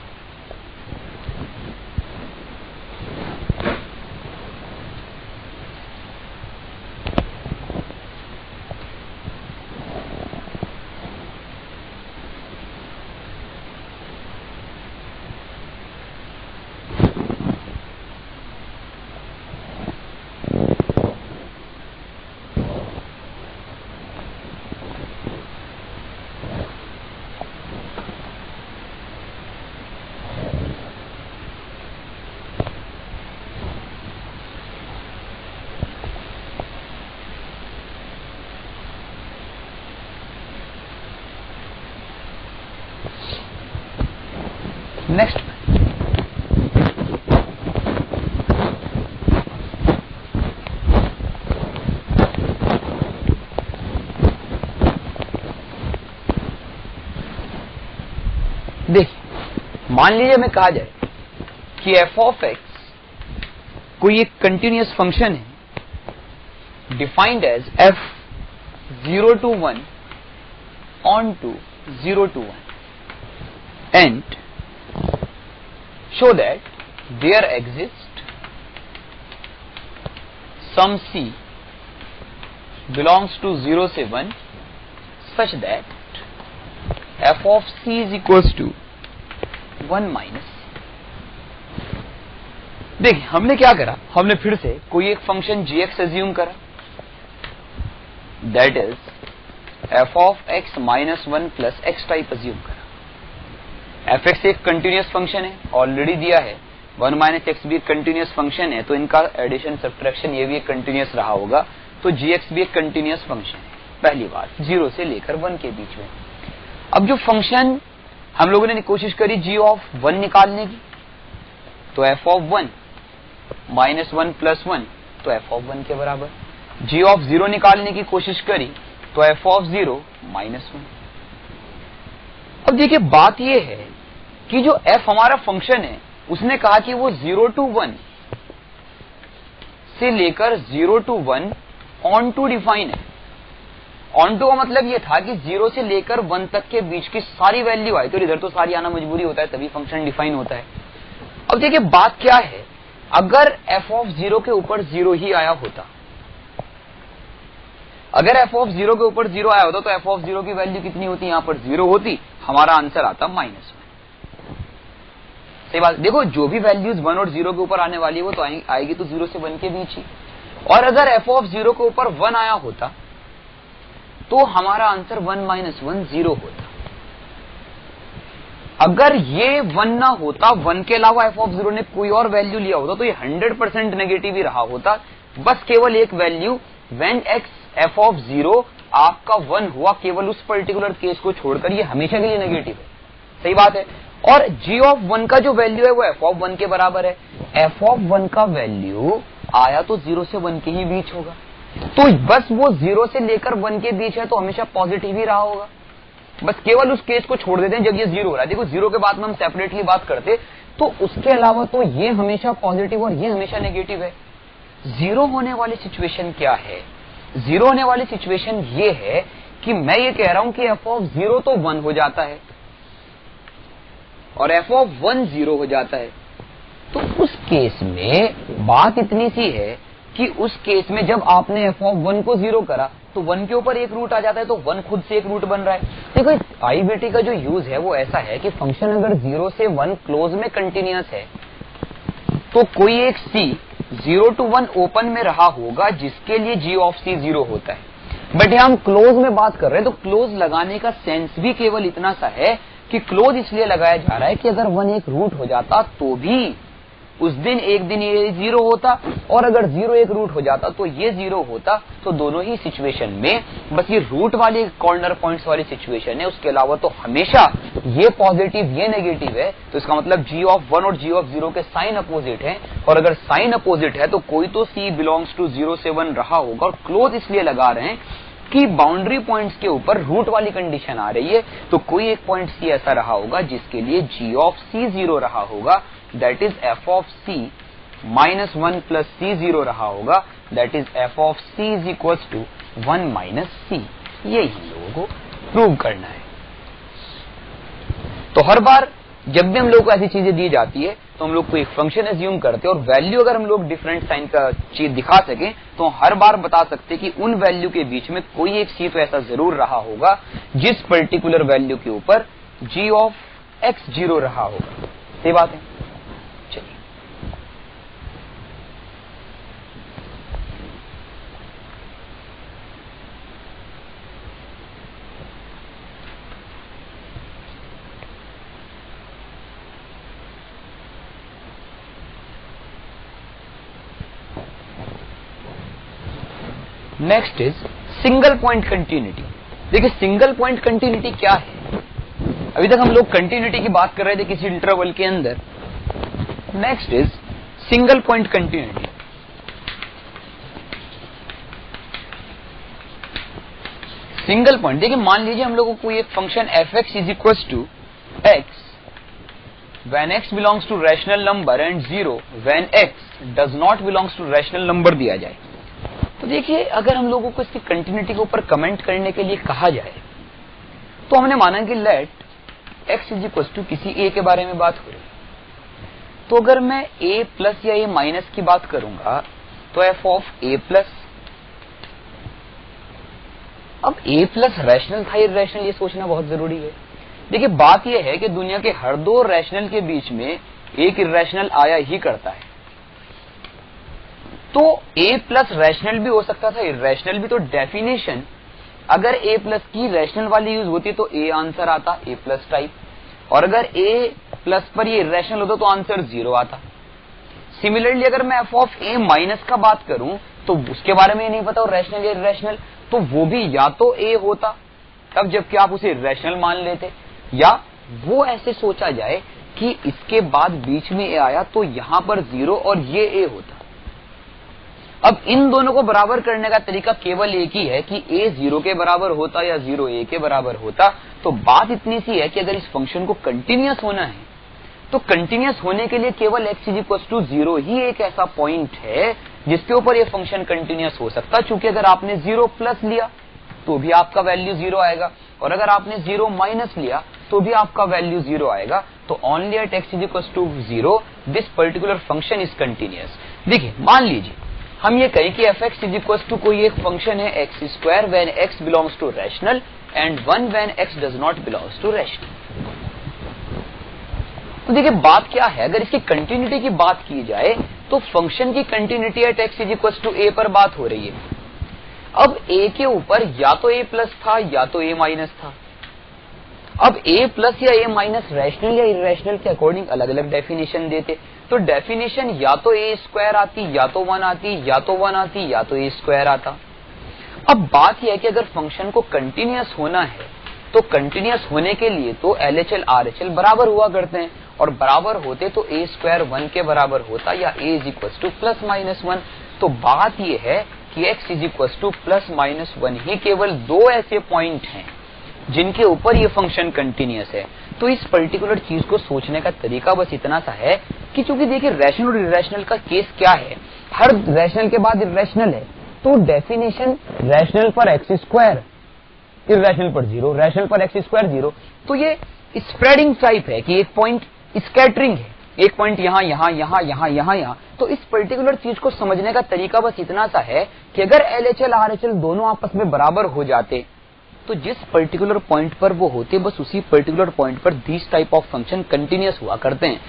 नेक्स्ट देखिए, मान लीजिए हमें कहा जाए कि f ऑफ x कोई एक कंटिन्यूअस फंक्शन है defined as f 0 to 1 on to 0 to 1 and show that there exists some c belongs to 0 से 1 such that f of c is equals to 1 minus। देखिए हमने क्या करा, हमने फिर से कोई एक फंक्शन gx एज्यूम करा, that is f of x minus 1 plus x type assume करा। fx एक कंटिन्यूअस फंक्शन है, ऑलरेडी दिया है, 1 minus x भी एक कंटिन्यूअस फंक्शन है, तो इनका एडिशन सब्ट्रैक्शन ये भी एक कंटिन्यूअस रहा होगा, तो gx भी एक कंटिन्यूअस फंक्शन है। पहली बात 0 से लेकर 1 के बीच में। अब जो फंक्शन हम लोगों ने कोशिश करी g ऑफ 1 निकालने की, तो f ऑफ 1 माइनस 1 प्लस 1 तो f ऑफ 1 के बराबर। g ऑफ 0 निकालने की कोशिश करी तो f ऑफ 0 माइनस 1। अब देखिए बात यह है कि जो f हमारा फंक्शन है उसने कहा कि वो 0 to 1 से लेकर 0 to 1 ऑन टू डिफाइन है। ऑन टू का मतलब ये था कि 0 से लेकर 1 तक के बीच की सारी वैल्यू आई, तो इधर तो सारी आना मजबूरी होता है, तभी फंक्शन डिफाइन होता है। अब देखिए बात क्या है, अगर f ऑफ 0 के ऊपर 0 ही आया होता, अगर f ऑफ 0 के ऊपर 0 आया होता तो f ऑफ 0 की वैल्यू कितनी होती, यहां पर 0 होती, हमारा आंसर आता -1। सही बात। देखो जो भी वैल्यूज 1 और 0 के ऊपर आने वाली है वो तो आएगी तो 0 से 1 के बीच ही, और अगर f ऑफ 0 के ऊपर 1 आया होता तो हमारा आंसर 1 - 1 0 होता। अगर ये 1 ना होता, 1 के अलावा f ऑफ 0 ने कोई और वैल्यू लिया होता तो ये 100% नेगेटिव ही रहा होता। बस केवल एक value when x f of 0 आपका 1 हुआ, केवल उस पर्टिकुलर केस को छोड़कर ये हमेशा के लिए नेगेटिव है। सही बात है। और g ऑफ 1 का जो वैल्यू है वो f ऑफ 1 के बराबर है। f ऑफ 1 का वैल्यू आया तो 0 से 1 के ही बीच होगा, तो बस वो 0 से लेकर 1 के बीच है तो हमेशा पॉजिटिव ही रहा होगा। बस केवल उस केस को छोड़ देते हैं जब ये 0 हो रहा है। देखो 0 के बाद में हम सेपरेटली बात करते तो उसके अलावा तो ये हमेशा पॉजिटिव और ये हमेशा नेगेटिव है। 0 होने वाली सिचुएशन क्या है, 0 होने वाली सिचुएशन ये है कि मैं ये कह रहा हूं कि f ऑफ 0 तो 1 हो जाता है और f ऑफ 1 0 हो जाता है। तो उस केस में बात इतनी सी है कि उस केस में जब आपने f ऑफ 1 को 0 करा तो 1 के ऊपर एक रूट आ जाता है, तो 1 खुद से एक रूट बन रहा है। देखो आईबीटी का जो यूज है वो ऐसा है कि फंक्शन अगर 0 से 1 क्लोज में कंटिन्यूअस है तो कोई एक c 0 to 1 ओपन में रहा होगा जिसके लिए g ऑफ c 0 होता है। बट हम क्लोज में बात कर रहे हैं, तो क्लोज लगाने का सेंस भी केवल इतना सा है कि क्लोज इसलिए लगाया जा रहा है कि अगर 1 एक रूट हो जाता तो भी उस दिन एक दिन ये 0 होता, और अगर 0 एक रूट हो जाता तो ये 0 होता। तो दोनों ही सिचुएशन में बस ये रूट वाली कॉर्नर पॉइंट्स वाली सिचुएशन है, उसके अलावा तो हमेशा ये पॉजिटिव ये नेगेटिव है। तो इसका मतलब g ऑफ 1 और g ऑफ 0 के साइन अपोजिट है, और अगर साइन अपोजिट है तो कोई तो c बिलोंग्स टू 0 से 1 रहा होगा। और क्लोज इसलिए लगा रहे हैं कि बाउंड्री पॉइंट्स के ऊपर रूट वाली कंडीशन आ रही है, तो कोई एक पॉइंट c ऐसा रहा होगा जिसके लिए g ऑफ c 0 रहा होगा, that is f of c minus 1 plus c 0 रहा होगा, that is f of c is equal to 1 minus c। यही हम लोगों को प्रूव करना है। तो हर बार जब भी हम लोग को ऐसी चीजें दी जाती है तो हम लोग को एक फंक्शन एज्यूम करते हैं, और वैल्यू अगर हम लोग डिफरेंट साइन का चीज दिखा सके तो हर बार बता सकते कि उन वैल्यू के बीच में कोई एक c तो ऐसा जरूर रहा होगा जिस पर्टिकुलर वैल्यू के ऊपर g ऑफ x 0 रहा होगा। सही बात है। Next is single point continuity. देखिए सिंगल पॉइंट कंटिन्यूटी क्या है। अभी तक हम लोग कंटिन्यूटी की बात कर रहे थे किसी इंटरवल के अंदर। Next is single point continuity. Single point देखिए, मान लीजिए हम लोगों को एक function f x is equal to x when x belongs to rational number and 0 when x does not belongs to rational number दिया जाए। तो देखिए, अगर हम लोगों को इसकी कंटिन्यूटी के ऊपर कमेंट करने के लिए कहा जाए तो हमने माना कि let x is equal to किसी a के बारे में बात हो रही है। तो अगर मैं a प्लस या a माइनस की बात करूंगा तो f ऑफ a प्लस, अब a प्लस रैशनल था इरैशनल, ये सोचना बहुत जरूरी है। देखिए, बात यह है कि दुनिया के हर दो रैशनल के बीच में एक इरैशनल आया ही करता है। तो a प्लस रैशनल भी हो सकता था, इरैशनल भी। तो डेफिनेशन अगर a प्लस की रैशनल वाली यूज होती तो a आंसर आता, a प्लस टाइप, और अगर a प्लस पर ये इरैशनल होता तो आंसर 0 आता। सिमिलरली अगर मैं f ऑफ a माइनस का बात करूं तो उसके बारे में नहीं पता रैशनल या इरैशनल, तो वो भी या तो a होता तब जबकि आप उसे इरैशनल मान लेते, या वो ऐसे सोचा जाए कि इसके बाद बीच में a आया तो यहां पर 0 और ये a होता। अब इन दोनों को बराबर करने का तरीका केवल एक ही है कि a 0 के बराबर होता या 0 a के बराबर होता। तो बात इतनी सी है कि अगर इस फंक्शन को कंटिन्यूअस होना है तो कंटिन्यूअस होने के लिए केवल x इज इक्वल टू 0 ही एक ऐसा पॉइंट है जिसके ऊपर ये फंक्शन कंटिन्यूअस हो सकता। चूंकि अगर आपने 0 प्लस लिया तो भी आपका वैल्यू 0 आएगा, और अगर आपने 0 माइनस लिया तो भी आपका वैल्यू 0 आएगा। तो only at x is equal to 0 this particular function is continuous. देखिए, मान लीजिए हम ये कहें कि f x is equal to कोई एक फंक्शन है x square when x belongs to rational and 1 when x does not belongs to rational. तो देखिए, बात क्या है, अगर इसकी कंटिन्यूटी की बात की जाए तो फंक्शन की continuity at x is equal to a पर बात हो रही है। अब a के ऊपर या तो a प्लस था या तो a माइनस था। अब a प्लस या a माइनस रैशनल या इरैशनल के अकॉर्डिंग अलग अलग डेफिनेशन देते। तो डेफिनेशन या तो a स्क्वायर आती, या तो 1 आती, या तो 1 आती, या तो a स्क्वायर आता। अब बात यह है कि अगर फंक्शन को कंटिन्यूअस होना है तो कंटिन्यूअस होने के लिए तो LHL RHL बराबर हुआ करते हैं, और बराबर होते तो a स्क्वायर 1 के बराबर होता या a is equal two plus minus 1। तो बात यह है कि x is equal two plus minus 1 ही केवल दो ऐसे पॉइंट हैं जिनके ऊपर ये फंक्शन कंटिन्यूअस है। तो इस पर्टिकुलर चीज को सोचने का तरीका बस इतना सा है कि चूंकि देखिए रैशनल और इरैशनल का केस क्या है, हर रैशनल के बाद इरैशनल है। तो डेफिनेशन रैशनल पर एक्स स्क्वायर, इरैशनल पर 0, रैशनल पर एक्स स्क्वायर 0। तो ये स्प्रेडिंग टाइप है कि एक पॉइंट स्कैटरिंग है, एक पॉइंट यहां यहां यहां यहां यहां यहां। तो इस पर्टिकुलर चीज को समझने का तरीका बस इतना सा है कि अगर LHL RHL दोनों आपस में बराबर हो जाते तो जिस पर्टिकुलर पॉइंट पर वो होते बस उसी पर्टिकुलर पॉइंट पर this type of function continuous हुआ करते हैं।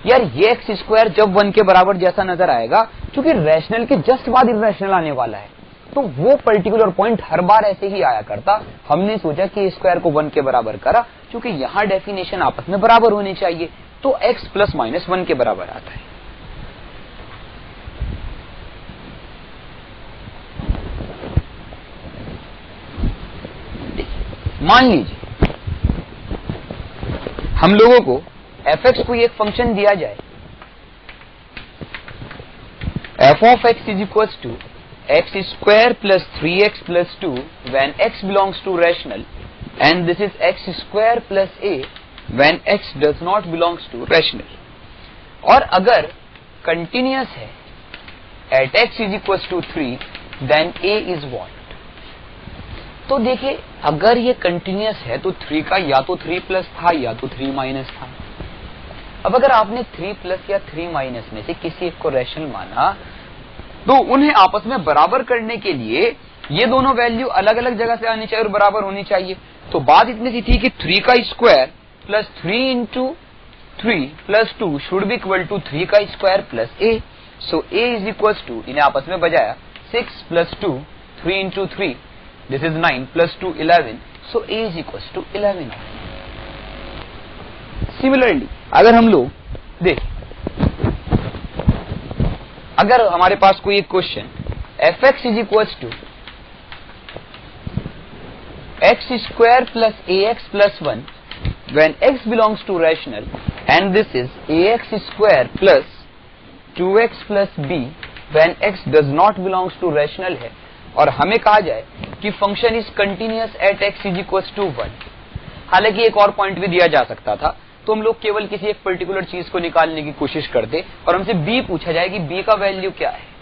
यार ये एक्स स्क्वायर जब 1 के बराबर जैसा नजर आएगा, क्योंकि रैशनल के जस्ट बाद इरैशनल आने वाला है, तो वो पर्टिकुलर पॉइंट हर बार ऐसे ही आया करता। हमने सोचा कि स्क्वायर को 1 के बराबर करा, क्योंकि यहां डेफिनेशन आपस में बराबर होनी चाहिए, तो x प्लस माइनस 1 के बराबर आता है। मान लीजिए हम लोगों को f(x) को एक फंक्शन दिया जाए, f of x is equal to x square plus 3x plus 2 when x belongs to rational and this is x square plus a when x does not belongs to rational. और अगर continuous है at x is equal to 3 then a is what. तो देखिए, अगर ये continuous है तो 3 का या तो 3 प्लस था या तो 3 माइनस था। अब अगर आपने 3 प्लस या 3 माइनस में से किसी एक को रैशनल माना तो उन्हें आपस में बराबर करने के लिए ये दोनों वैल्यू अलग अलग जगह से आनी चाहिए और बराबर होनी चाहिए। तो बात इतनी सी थी कि 3 का square plus 3 into 3 plus 2 should be equal to 3 का square plus a। So a is equal to, इन्हें आपस में बजाया, 6 plus 2 3 into 3 this is 9 plus 2 11। So a is equal to 11। Similarly अगर हम लोग देख, अगर हमारे पास कोई एक question f x is equal to x square plus a x plus 1 when x belongs to rational and this is ax square plus 2x plus b when x does not belongs to rational है और हमें कहा जाए कि function is continuous at x is equal to 1। हालांकि एक और point भी दिया जा सकता था, तो हम लोग केवल किसी एक पर्टिकुलर चीज को निकालने की कोशिश करते और हमसे b पूछा जाए कि b का वैल्यू क्या है।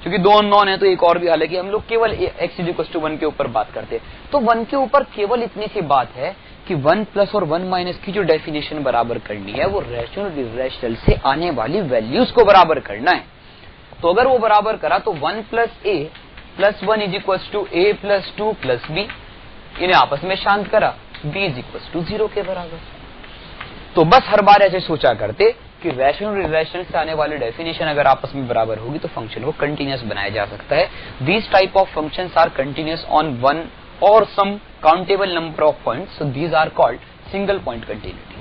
क्योंकि दो अननोन है तो एक और भी, हालांकि हम लोग केवल x इज इक्वल टू 1 के ऊपर बात करते। तो 1 के ऊपर केवल इतनी सी बात है कि 1 प्लस और 1 माइनस की जो डेफिनेशन बराबर करनी है वो रैशनल इर्रेशनल से आने वाली वैल्यूज को बराबर करना है। तो अगर वो बराबर करा तो 1 plus a plus 1 is equal to a plus 2 plus b, इन्हें आपस में शांत करा, b इज इक्वल टू 0 के बराबर। तो बस हर बार ऐसे सोचा करते कि रैशनल इर्रेशनल से आने वाली डेफिनेशन अगर आपस में बराबर होगी तो फंक्शन को कंटिन्यूअस बनाया जा सकता है। These type of functions are continuous on one और some countable number of points, so these are called single point continuity.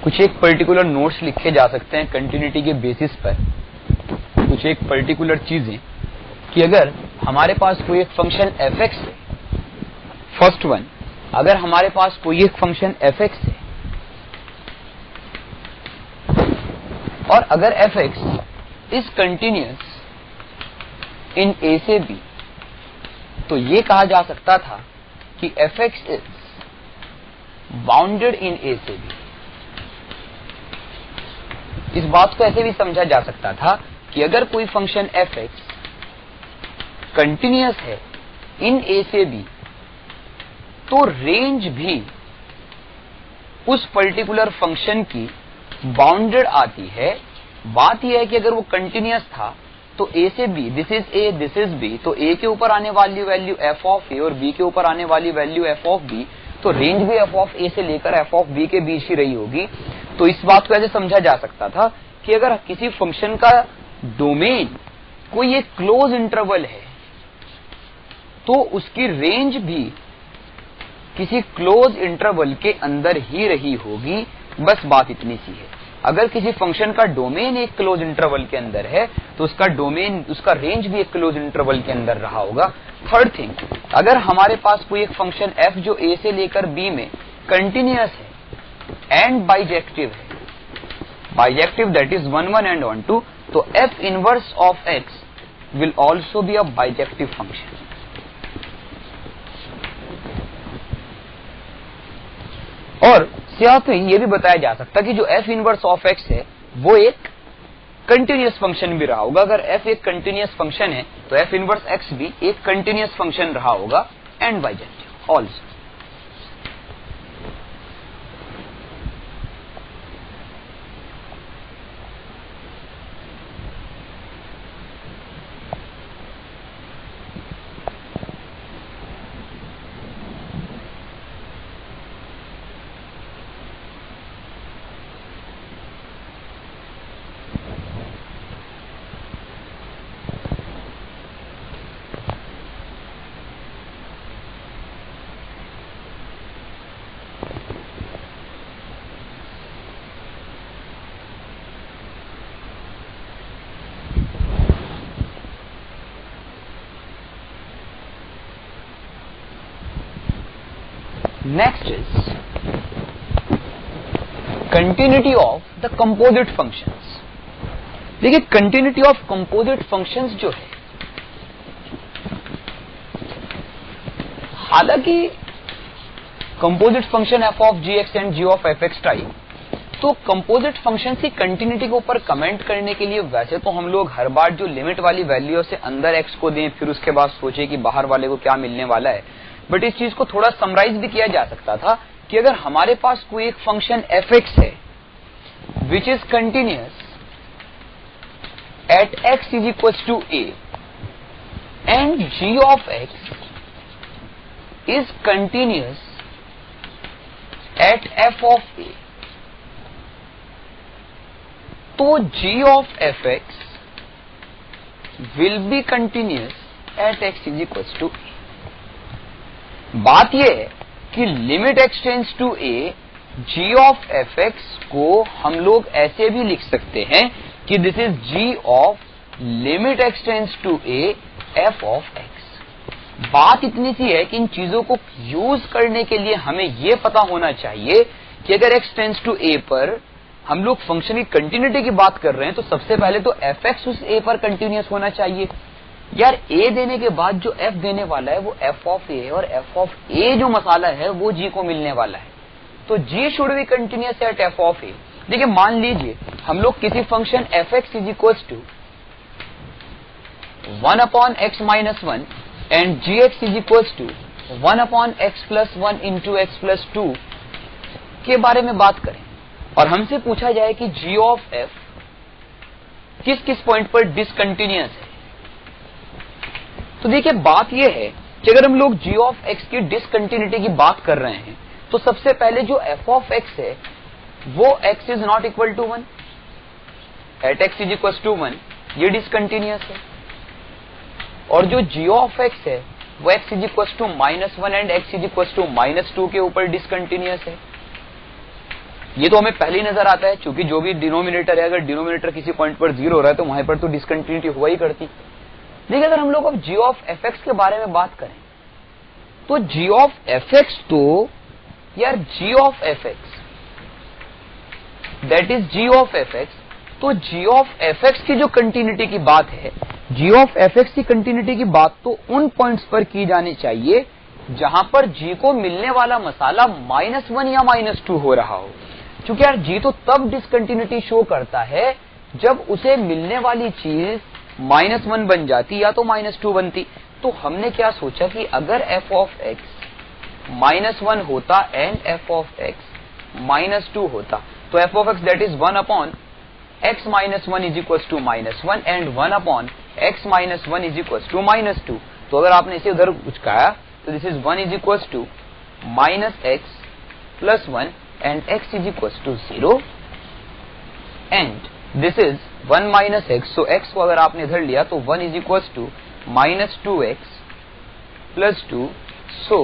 कुछ एक पर्टिकुलर नोट्स लिखे जा सकते हैं कंटिन्यूटी के बेसिस पर, कुछ एक पर्टिकुलर चीजें कि अगर हमारे पास कोई एक फंक्शन f(x) है, फर्स्ट वन, अगर हमारे पास कोई एक फंक्शन f(x) है और अगर f(x) is continuous in a से b, तो ये कहा जा सकता था कि f(x) is bounded in a से b। इस बात को ऐसे भी समझा जा सकता था कि अगर कोई फंक्शन f(x) कंटिन्यूअस है इन a से b, तो रेंज भी उस पर्टिकुलर फंक्शन की बाउंडेड आती है। बात यह है कि अगर वो कंटिन्यूअस था तो a से b, this is a, this is b, तो a के ऊपर आने वाली वैल्यू f ऑफ a और b के ऊपर आने वाली वैल्यू f ऑफ b, तो रेंज भी f ऑफ a से लेकर f ऑफ b के बीच ही रही होगी। तो इस बात को ऐसे समझा जा सकता था कि अगर किसी फंक्शन का डोमेन कोई एक क्लोज इंटरवल है तो उसकी रेंज भी किसी क्लोज इंटरवल के अंदर ही रही होगी। बस बात इतनी सी है, अगर किसी फंक्शन का डोमेन एक क्लोज इंटरवल के अंदर है तो उसका डोमेन, उसका रेंज भी एक क्लोज इंटरवल के अंदर रहा होगा। थर्ड थिंग, अगर हमारे पास कोई एक फंक्शन f जो a से लेकर b में कंटिन्यूअस है एंड बाइजेक्टिव है, बाइजेक्टिव दैट इज 1 1 एंड 1 2, तो f inverse of x will also be a bijective function. और साथ ही यह भी बताया जा सकता है कि जो f इनवर्स ऑफ x है वो एक कंटिन्यूअस फंक्शन भी रहा होगा। अगर f एक कंटिन्यूअस फंक्शन है तो f इनवर्स x भी एक कंटिन्यूअस फंक्शन रहा होगा and bijective also. Next is continuity of the composite functions। देखिए continuity of composite functions जो है, हालांकि composite function f of gx and g of fx type, तो composite functions की continuity के ऊपर कमेंट करने के लिए वैसे तो हम लोग हर बार जो लिमिट वाली वैल्यू से अंदर x को दें फिर उसके बाद सोचे कि बाहर वाले को क्या मिलने वाला है, बट इस चीज को थोड़ा समराइज भी किया जा सकता था कि अगर हमारे पास कोई एक फंक्शन f(x) है which is continuous at x is equal to a and g of x is continuous at f of a, तो g of f x will be continuous at x is equals to a. बात यह है कि limit x tends to a, g of f x को हम लोग ऐसे भी लिख सकते हैं कि this is g of limit x tends to a f of x. बात इतनी सी है कि इन चीजों को यूज करने के लिए हमें यह पता होना चाहिए कि अगर x टेंड्स टू ए पर हम लोग फंक्शन की कंटिन्यूटी की बात कर रहे हैं तो सबसे पहले तो एफ एक्स उस ए पर कंटिन्यूअस होना चाहिए। यार ए देने के बाद जो एफ देने वाला है वो एफ ऑफ ए, और एफ ऑफ ए जो मसाला है वो जी को मिलने वाला है, तो g should be continuous at f of a. देखिए मान लीजिए हम लोग किसी function f x is equals to 1 upon x minus 1 and g x is equals to 1 upon x plus 1 into x plus 2 के बारे में बात करें और हमसे पूछा जाए कि g ऑफ f किस किस पॉइंट पर डिसकंटिन्यूअस है, तो देखिए बात यह है कि अगर हम लोग g ऑफ x की डिसकंटिन्यूटी की बात कर रहे हैं तो सबसे पहले जो f ऑफ x है वो x is not equal to 1 at x is equal to 1, ये डिसकंटिन्यूअस है। और जो g ऑफ x है वो x is equal to -1 and x is equal to -2 के ऊपर डिसकंटिन्यूअस है। ये तो हमें पहले ही नजर आता है, क्योंकि जो भी डिनोमिनेटर है, अगर डिनोमिनेटर किसी पॉइंट पर 0 हो रहा है तो वहां पर तो डिसकंटिन्यूटी हुआ ही करती। देखिए अगर हम लोग अब g ऑफ एफ एक्स के बारे में बात करें तो g ऑफ एफ एक्स तो यार g of f x that is g of f x, तो g ऑफ एफ एक्स की जो कंटिन्यूटी की बात है, g ऑफ एफ एक्स की कंटिन्यूटी की बात तो उन पॉइंट्स पर की जानी चाहिए जहां पर g को मिलने वाला मसाला -1 या -2 हो रहा हो। क्योंकि यार g तो तब डिसकंटिन्यूटी शो करता है जब उसे मिलने वाली चीज -1 बन जाती या तो -2 बनती। तो हमने क्या सोचा कि अगर f ऑफ x -1 होता एंड f ऑफ x -2 होता तो f of x that is 1 upon x -1 is equal to -1 and 1 upon x -1 is equal to -2। तो अगर आपने इसे उधर उचकाया तो this is 1 is equal to -x plus 1 and x is equals to 0 and this is 1 minus x, so x को अगर आपने इधर लिया तो 1 is equals to -2x plus 2, so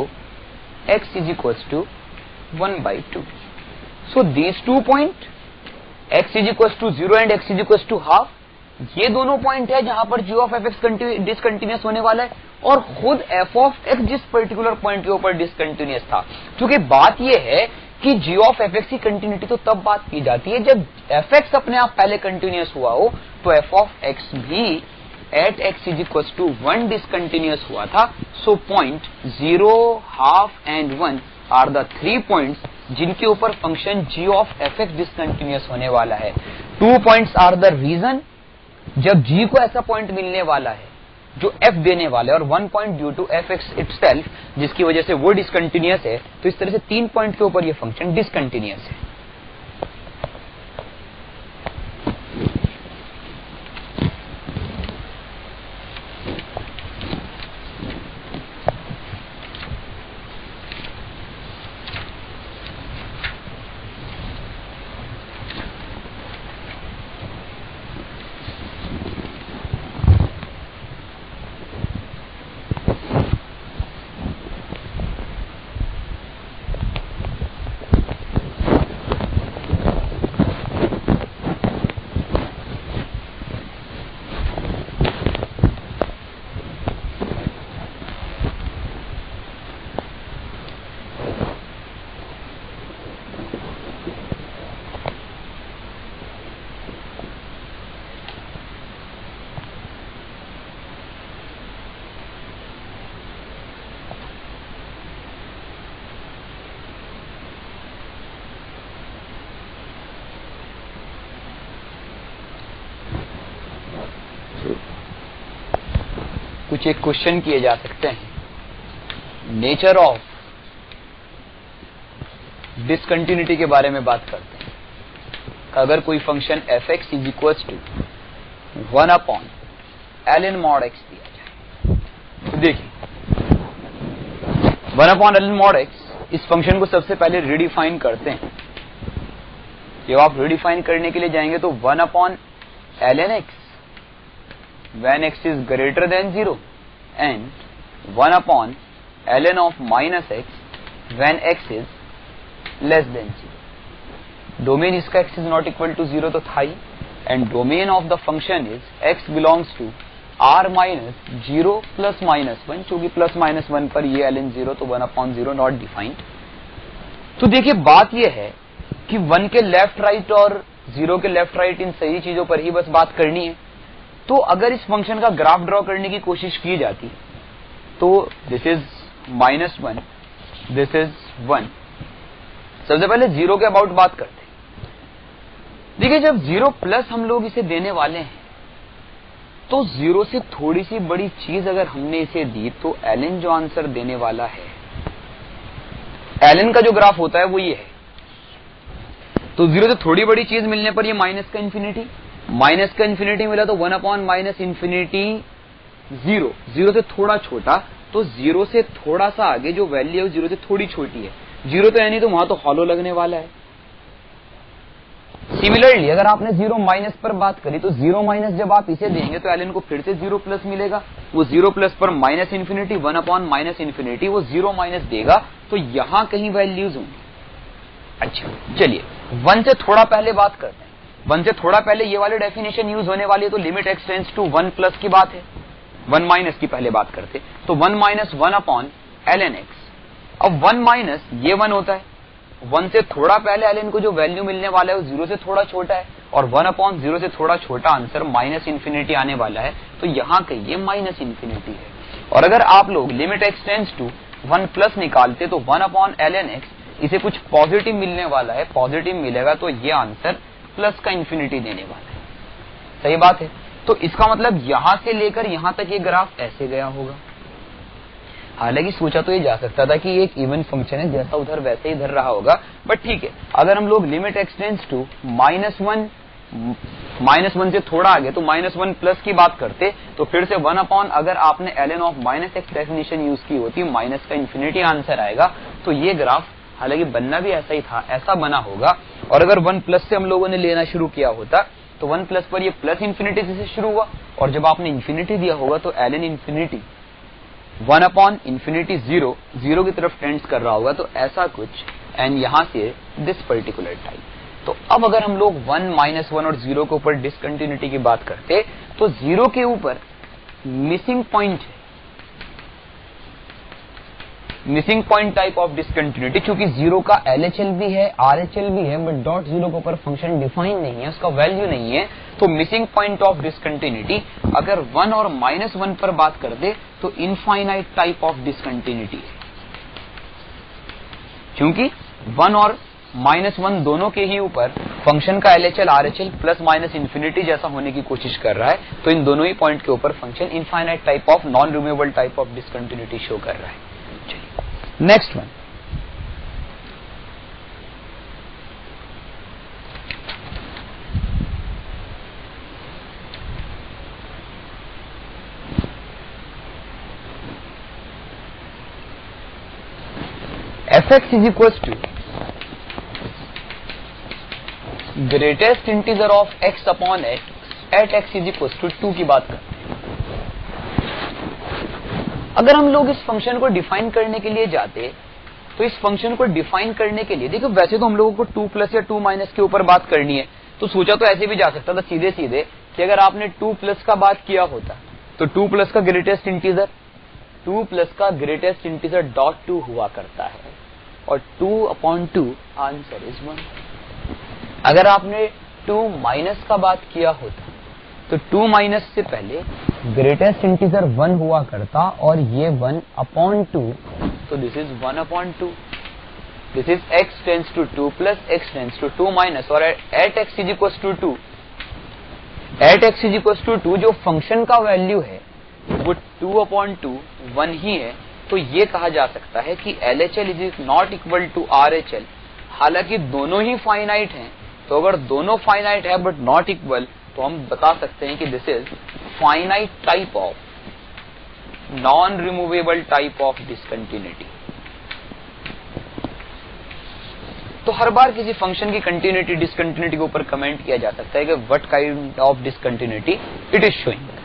x is equals to 1/2. So these 2 point x is equals to 0 and x is equals to half, ये दोनों point है जहां पर g of f x discontinuous होने वाला है, और खुद f ऑफ x जिस पर्टिकुलर पॉइंट के ऊपर डिसकंटिन्यूअस था। क्योंकि बात यह है कि g ऑफ एफ एक्स की कंटिन्यूटी तो तब बात की जाती है जब एफ एक्स अपने आप पहले कंटिन्यूअस हुआ हो, तो f ऑफ x भी at x is equal to 1 discontinuous हुआ था। So point 0, half and 1 are the 3 points जिनके ऊपर function g of f x discontinuous होने वाला है। 2 पॉइंट्स आर द रीजन जब g को ऐसा पॉइंट मिलने वाला है जो f देने वाला है, और 1 point due to f x itself जिसकी वजह से वो डिसकंटिन्यूअस है। तो इस तरह से 3 पॉइंट के ऊपर ये फंक्शन डिसकंटिन्यूअस है। कुछ एक क्वेश्चन किए जा सकते हैं। नेचर ऑफ डिसकंटिन्यूटी के बारे में बात करते हैं। अगर कोई function f x is equal to 1 upon l n mod x दिया जाए, तो देखिए 1 upon l n mod x, इस फंक्शन को सबसे पहले रिडिफाइन करते हैं। जब आप रिडिफाइन करने के लिए जाएंगे तो 1 upon ln x when x is greater than 0 and 1 upon ln of minus x when x is less than 0. Domain इसका x is not equal to 0 तो था ही, and domain of the function is x belongs to r minus 0 plus minus 1, चूंकि plus minus 1 पर ये ln 0 तो 1 upon 0 not defined. तो देखिए बात यह है कि 1 के लेफ्ट राइट और 0 के लेफ्ट राइट इन सही चीजों पर ही बस बात करनी है। तो अगर इस फंक्शन का ग्राफ ड्रॉ करने की कोशिश की जाती तो दिस इज -1, दिस इज 1। सबसे पहले 0 के अबाउट बात करते हैं। देखिए जब 0 प्लस हम लोग इसे देने वाले हैं तो 0 से थोड़ी सी बड़ी चीज अगर हमने इसे दी तो ln जो आंसर देने वाला है, ln का जो ग्राफ होता है वो ये है। तो 0 से थोड़ी बड़ी चीज मिलने पर ये माइनस का इन्फिनिटी मिला तो 1 अपॉन माइनस इन्फिनिटी 0, 0 से थोड़ा छोटा, तो 0 से थोड़ा सा आगे जो वैल्यू है 0 से थोड़ी छोटी है, 0 तो यानी तो वहां तो हॉलो लगने वाला है। सिमिलरली अगर आपने 0 माइनस पर बात करी तो 0 माइनस जब आप इसे देंगे तो ln को फिर से 0 प्लस मिलेगा, वो 0 प्लस पर minus infinity 1 upon minus infinity वो 0 माइनस देगा, तो यहां कहीं वैल्यूज होंगी। अच्छा चलिए 1 से थोड़ा पहले बात करते हैं। 1 से थोड़ा पहले ये वाली डेफिनेशन यूज होने वाली है, तो limit x tends to 1 plus की बात है, 1 माइनस की पहले बात करते तो 1 माइनस 1 अपॉन ln x। अब 1 माइनस ये 1 होता है, 1 से थोड़ा पहले ln को जो वैल्यू मिलने वाला है वो 0 से थोड़ा छोटा है, और 1 अपॉन 0 से थोड़ा छोटा आंसर माइनस इन्फिनिटी आने वाला है, तो यहां कहीं ये माइनस इन्फिनिटी है। और अगर आप लोग limit x tends to 1 plus निकालते तो 1 अपॉन ln x इसे कुछ पॉजिटिव मिलने वाला है, पॉजिटिव मिलेगा तो ये आंसर प्लस का इन्फिनिटी देने वाला है। सही बात है। तो इसका मतलब यहां से लेकर यहां तक ये ग्राफ ऐसे गया होगा। हालांकि सोचा तो ये जा सकता था कि एक इवन फंक्शन है, जैसा उधर वैसे इधर रहा होगा, बट ठीक है। अगर हम लोग लिमिट एक्स टेंड्स टू -1 से थोड़ा आगे तो -1 प्लस की बात करते तो फिर से 1 अपॉन, अगर आपने ln of minus x definition use की होती माइनस का इन्फिनिटी आंसर आएगा, तो ये ग्राफ हालांकि बनना भी ऐसा ही था, ऐसा बना होगा। और अगर 1 प्लस से हम लोगों ने लेना शुरू किया होता तो 1 प्लस पर ये प्लस इन्फिनिटी से शुरू हुआ, और जब आपने इन्फिनिटी दिया होगा तो ln इन्फिनिटी 1 अपॉन इन्फिनिटी 0 की तरफ टेंड्स कर रहा होगा, तो ऐसा कुछ, एंड यहां से दिस पर्टिकुलर टाइप। तो अब अगर हम लोग 1 -1 और 0 के ऊपर डिसकंटिन्यूटी की बात करते तो 0 के ऊपर मिसिंग पॉइंट है, missing point type of discontinuity. क्योंकि 0 का LHL भी है, RHL भी है, बट डॉट 0 के ऊपर फंक्शन डिफाइन नहीं है, उसका वैल्यू नहीं है, तो मिसिंग पॉइंट ऑफ डिसकंटिन्यूटी अगर 1 और -1 पर बात कर दे तो इनफाइनाइट टाइप ऑफ डिसकंटिन्यूटी है। क्योंकि 1 और -1 दोनों के ही ऊपर फंक्शन का LHL RHL plus minus infinity जैसा होने की कोशिश कर रहा है, तो इन दोनों ही पॉइंट के ऊपर function infinite type of non removable type of discontinuity show कर रहा है। Next one, fx is equals to greatest integer of x upon x at x is equals to 2 की बात करते हैं। अगर हम लोग इस फंक्शन को डिफाइन करने के लिए जाते तो इस फंक्शन को डिफाइन करने के लिए, देखो वैसे तो हम लोगों को 2 प्लस या 2 माइनस के ऊपर बात करनी है, तो सोचा तो ऐसे भी जा सकता था सीधे सीधे कि अगर आपने 2 प्लस का बात किया होता तो 2 प्लस का ग्रेटेस्ट इंटीजर डॉट 2 हुआ करता है, और 2 अपॉन 2 आंसर इज 1। अगर आपने 2 माइनस का बात किया होता तो 2 माइनस से पहले ग्रेटेस्ट इंटीजर 1 हुआ करता, और ये 1 अपॉन 2, तो this is 1 upon 2। This is x tends to 2 plus x tends to 2 minus, और at x is equals to 2, at x is equals to 2 जो फंक्शन का वैल्यू है वो 2 अपॉन 2 1 ही है। तो ये कहा जा सकता है कि LHL is not equal to RHL। हालांकि दोनों ही फाइनाइट हैं, तो अगर दोनों फाइनाइट है बट नॉट इक्वल, तो हम बता सकते हैं कि this is finite type of non removable type of discontinuity. तो हर बार किसी फंक्शन की कंटिन्यूटी डिसकंटिन्यूटी के ऊपर कमेंट किया जा सकता है कि what kind of discontinuity it is showing.